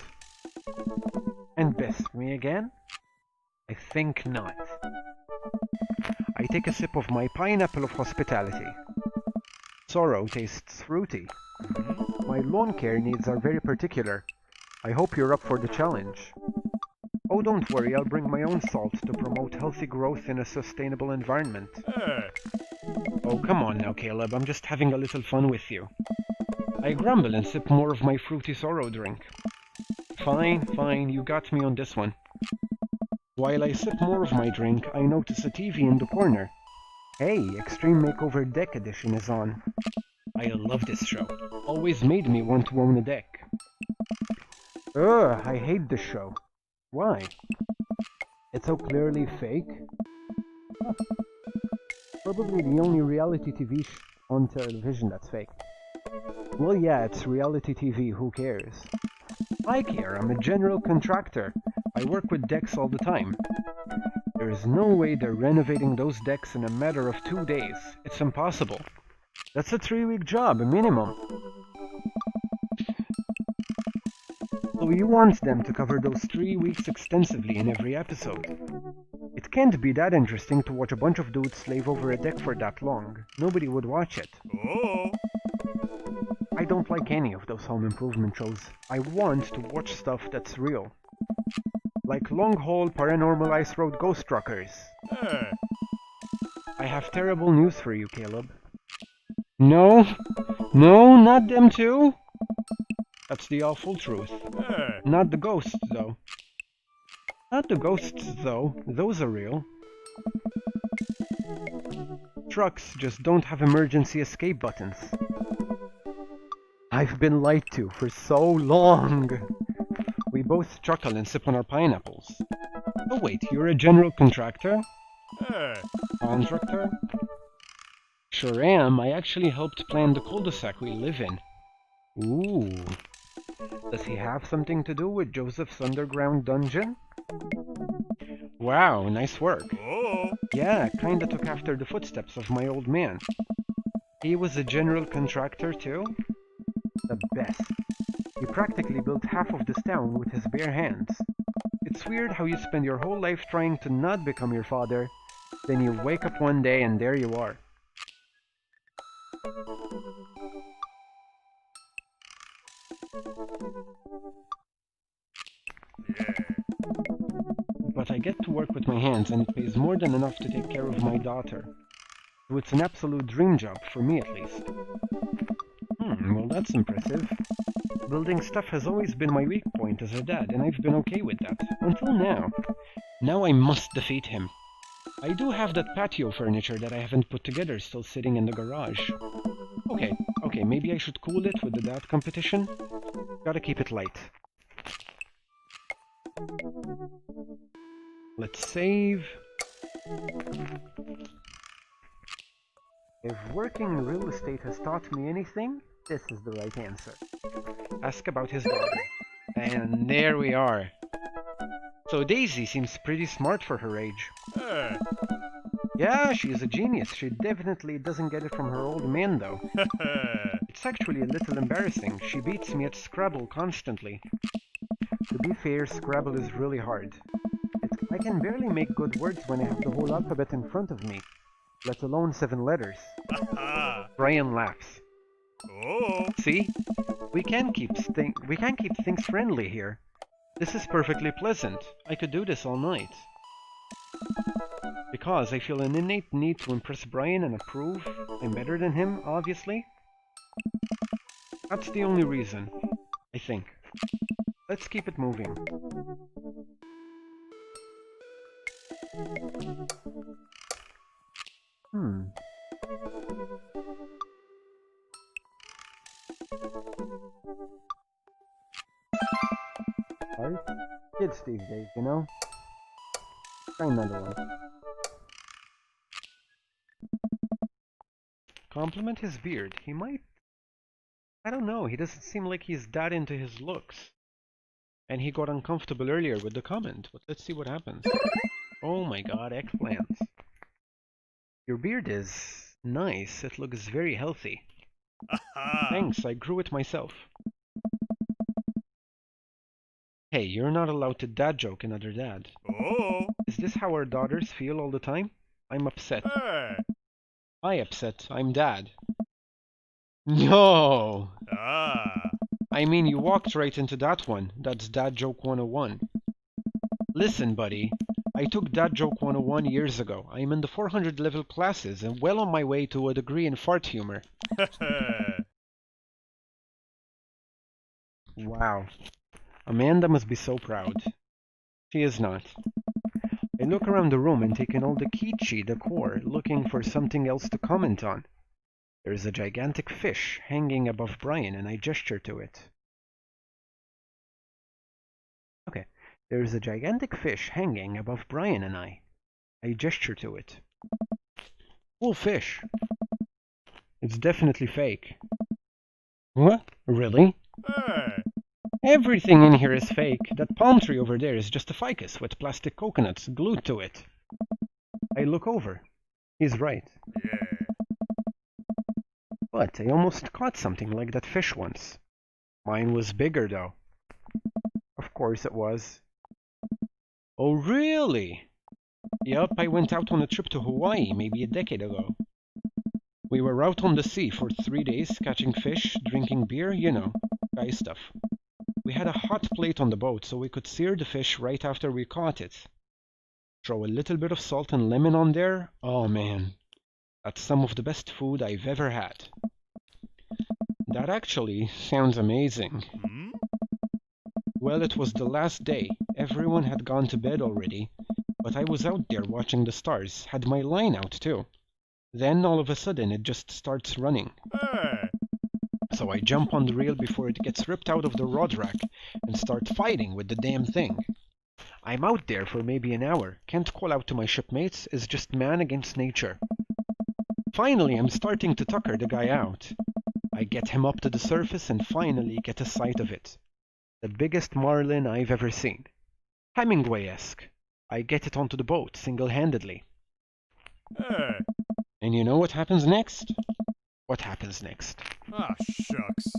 And best me again? I think not. I take a sip of my pineapple of hospitality. Sorrow tastes fruity. My lawn care needs are very particular. I hope you're up for the challenge. Oh, don't worry, I'll bring my own salt to promote healthy growth in a sustainable environment. Hey! Oh, come on now, Caleb, I'm just having a little fun with you. I grumble and sip more of my fruity sorrow drink. Fine, you got me on this one. While I sip more of my drink, I notice a TV in the corner. Hey, Extreme Makeover Deck Edition is on. I love this show. Always made me want to own a deck. Ugh, I hate this show. Why? It's so clearly fake. Huh. Probably the only reality TV on television that's fake. Well, yeah, it's reality TV, who cares? I care, I'm a general contractor. I work with decks all the time. There is no way they're renovating those decks in a matter of 2 days. It's impossible. That's a 3-week job, a minimum. So you want them to cover those 3 weeks extensively in every episode. It can't be that interesting to watch a bunch of dudes slave over a deck for that long. Nobody would watch it. Oh. I don't like any of those home improvement shows. I want to watch stuff that's real. Like Long Haul Paranormal Ice Road Ghost Truckers. Hey. I have terrible news for you, Caleb. No, not them too. That's the awful truth. Hey. Not the ghosts, though. Not the ghosts, though. Those are real. Trucks just don't have emergency escape buttons. I've been lied to for so long. We both chuckle and sip on our pineapples. Oh wait, you're a general contractor? Hey. Contractor? Sure am. I actually helped plan the cul-de-sac we live in. Ooh. Does he have something to do with Joseph's underground dungeon? Wow, nice work. Oh. Yeah, kinda took after the footsteps of my old man. He was a general contractor too? The best. He practically built half of this town with his bare hands. It's weird how you spend your whole life trying to not become your father, then you wake up one day and there you are. Yeah. But I get to work with my hands and it pays more than enough to take care of my daughter. So it's an absolute dream job, for me at least. Well that's impressive. Building stuff has always been my weak point as a dad, and I've been okay with that. Until now. Now I must defeat him. I do have that patio furniture that I haven't put together still sitting in the garage. Okay, maybe I should cool it with the dad competition. Gotta keep it light. Let's save. If working in real estate has taught me anything, this is the right answer. Ask about his daughter. And there we are. So Daisy seems pretty smart for her age. Hey. Yeah, she's a genius. She definitely doesn't get it from her old man, though. It's actually a little embarrassing. She beats me at Scrabble constantly. To be fair, Scrabble is really hard. I can barely make good words when I have the whole alphabet in front of me, let alone 7 letters. Brian laughs. Oh. See? We can keep things friendly here. This is perfectly pleasant. I could do this all night. Because I feel an innate need to impress Brian and approve. I'm better than him, obviously. That's the only reason, I think. Let's keep it moving. Hard? Kids these days, you know? Try another one. Compliment his beard. He might... I don't know, he doesn't seem like he's that into his looks. And he got uncomfortable earlier with the comment, but let's see what happens. Oh my god, eggplant. Your beard is nice. It looks very healthy. Thanks, I grew it myself. Hey, you're not allowed to dad joke another dad. Oh. Is this how our daughters feel all the time? I'm upset. Hey. I upset. I'm dad. No! Ah. I mean, you walked right into that one. That's Dad Joke 101. Listen, buddy. I took Dad Joke 101 years ago. I'm in the 400 level classes and well on my way to a degree in fart humor. Wow. Amanda must be so proud. She is not. I look around the room and take in all the kitschy decor, looking for something else to comment on. There's a gigantic fish hanging above Brian, and I gesture to it. Okay, there's a gigantic fish hanging above Brian and I. I gesture to it. Cool fish. It's definitely fake. What? Really? Hey. Everything in here is fake. That palm tree over there is just a ficus with plastic coconuts glued to it. I look over. He's right. Yeah. But I almost caught something like that fish once. Mine was bigger though. Of course it was. Oh really? Yup, I went out on a trip to Hawaii maybe a decade ago. We were out on the sea for 3 days, catching fish, drinking beer, you know, guy stuff. We had a hot plate on the boat so we could sear the fish right after we caught it. Throw a little bit of salt and lemon on there. Oh man, that's some of the best food I've ever had. That actually sounds amazing. Hmm? Well, it was the last day. Everyone had gone to bed already, but I was out there watching the stars, had my line out too. Then all of a sudden it just starts running. Hey. So I jump on the reel before it gets ripped out of the rod rack and start fighting with the damn thing. I'm out there for maybe an hour, can't call out to my shipmates, it's just man against nature. Finally, I'm starting to tucker the guy out. I get him up to the surface and finally get a sight of it. The biggest marlin I've ever seen. Hemingway-esque. I get it onto the boat single-handedly. Hey. And you know what happens next? What happens next? Ah, shucks.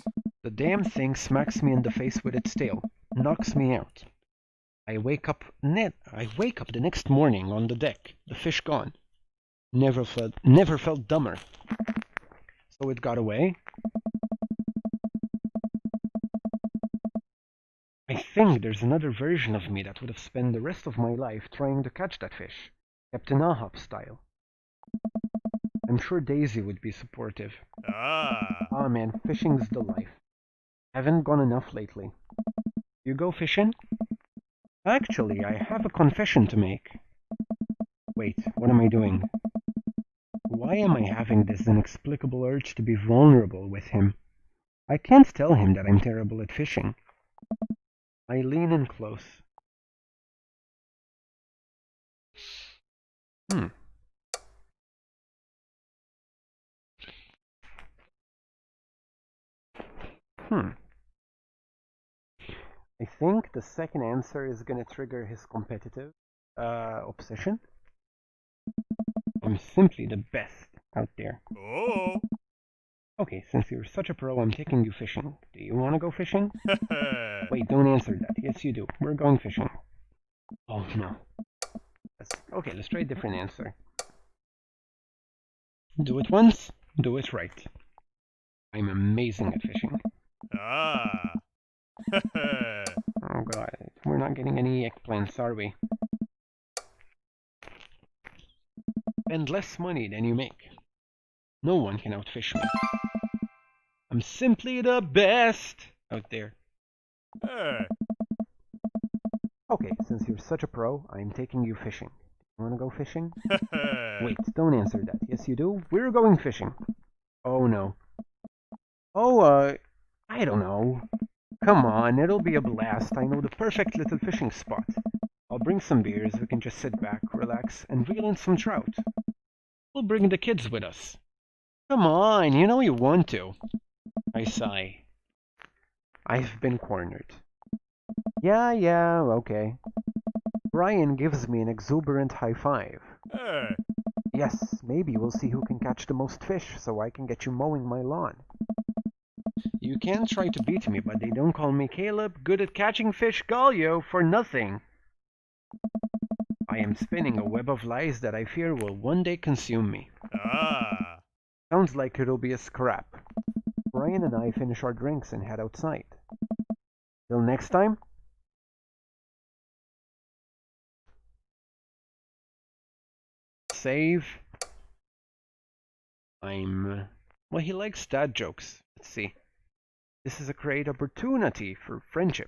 The damn thing smacks me in the face with its tail, knocks me out. I wake up the next morning on the deck, the fish gone. Never felt dumber. So it got away. I think there's another version of me that would have spent the rest of my life trying to catch that fish, Captain Ahab style. I'm sure Daisy would be supportive. Ah. Ah man, fishing's the life. Haven't gone enough lately. You go fishing? Actually, I have a confession to make. Wait, what am I doing? Why am I having this inexplicable urge to be vulnerable with him? I can't tell him that I'm terrible at fishing. I lean in close. I think the second answer is gonna trigger his competitive obsession. I'm simply the best out there. Oh. Okay, since you're such a pro, I'm taking you fishing. Do you want to go fishing? Hey. Wait, don't answer that. Yes, you do. We're going fishing. Oh, no. Okay, let's try a different answer. Do it once, do it right. I'm amazing at fishing. Ah. Oh god, we're not getting any eggplants, are we? Spend less money than you make. No one can outfish me. I'm simply the best out there. Hey. Okay, since you're such a pro, I'm taking you fishing. You wanna go fishing? Hey. Wait, don't answer that. Yes, you do? We're going fishing. Oh, no. Oh, I don't know. Come on, it'll be a blast. I know the perfect little fishing spot. I'll bring some beers, we can just sit back, relax, and reel in some trout. We'll bring the kids with us. Come on, you know you want to. I sigh. I've been cornered. Yeah, okay. Brian gives me an exuberant high five. Hey. Yes, maybe we'll see who can catch the most fish so I can get you mowing my lawn. You can try to beat me, but they don't call me Caleb, good at catching fish Galio, for nothing. I am spinning a web of lies that I fear will one day consume me. Ah. Sounds like it'll be a scrap. Brian and I finish our drinks and head outside. Till next time. Save. Well, he likes dad jokes. Let's see. This is a great opportunity for friendship.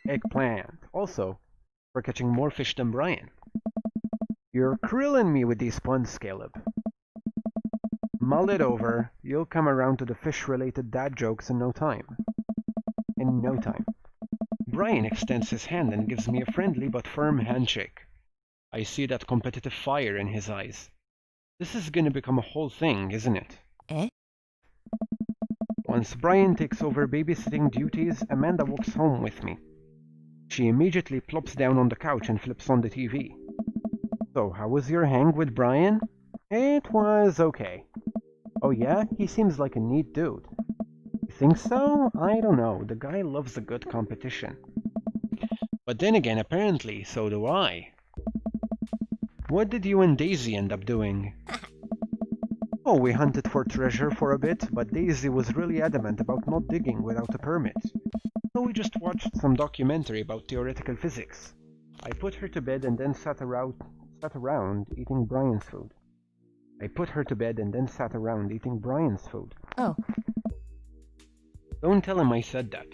Eggplant. Also, for catching more fish than Brian. You're krilling me with these puns, Caleb. Mull it over. You'll come around to the fish-related dad jokes in no time. In no time. Brian extends his hand and gives me a friendly but firm handshake. I see that competitive fire in his eyes. This is gonna become a whole thing, isn't it? Eh? Once Brian takes over babysitting duties, Amanda walks home with me. She immediately plops down on the couch and flips on the TV. So, how was your hang with Brian? It was okay. Oh yeah? He seems like a neat dude. You think so? I don't know. The guy loves a good competition. But then again, apparently, so do I. What did you and Daisy end up doing? Oh, we hunted for treasure for a bit, but Daisy was really adamant about not digging without a permit. So we just watched some documentary about theoretical physics. I put her to bed and then sat around eating Brian's food. Oh. Don't tell him I said that.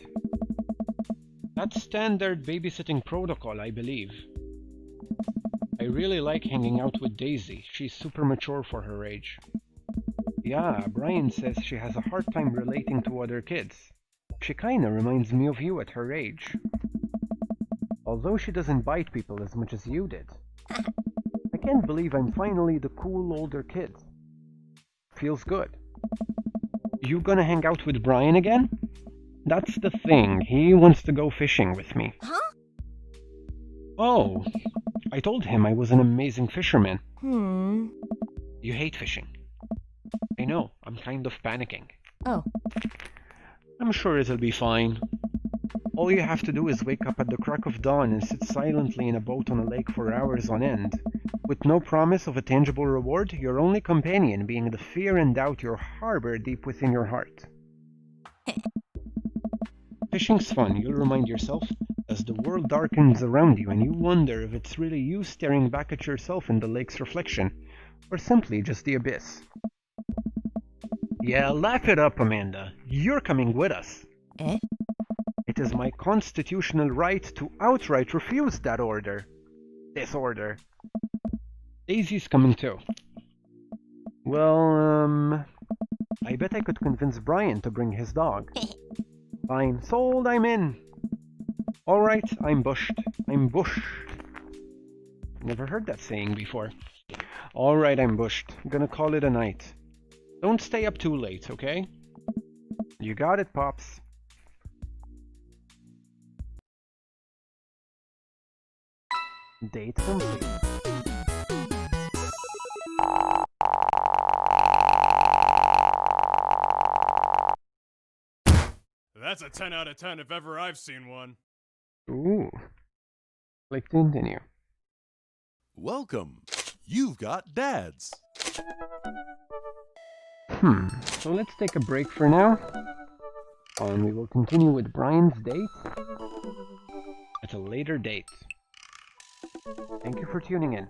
That's standard babysitting protocol, I believe. I really like hanging out with Daisy. She's super mature for her age. Yeah, Brian says she has a hard time relating to other kids. She kinda reminds me of you at her age. Although she doesn't bite people as much as you did. I can't believe I'm finally the cool older kid. Feels good. You gonna hang out with Brian again? That's the thing. He wants to go fishing with me. Huh? Oh, I told him I was an amazing fisherman. You hate fishing. I know, I'm kind of panicking. Oh. I'm sure it'll be fine. All you have to do is wake up at the crack of dawn and sit silently in a boat on a lake for hours on end, with no promise of a tangible reward, your only companion being the fear and doubt you harbor deep within your heart. Fishing's fun, you'll remind yourself, as the world darkens around you and you wonder if it's really you staring back at yourself in the lake's reflection, or simply just the abyss. Yeah, laugh it up, Amanda. You're coming with us. Eh? It is my constitutional right to outright refuse that order. This order. Daisy's coming too. Well, I bet I could convince Brian to bring his dog. Fine, sold, I'm in. Alright, I'm bushed. I'm bushed. Never heard that saying before. Alright, I'm bushed. Gonna call it a night. Don't stay up too late, okay? You got it, Pops. Date complete. That's a 10 out of 10 if ever I've seen one. Ooh. Click to continue. Welcome. You've got dads. So let's take a break for now. And we will continue with Brian's date at a later date. Thank you for tuning in.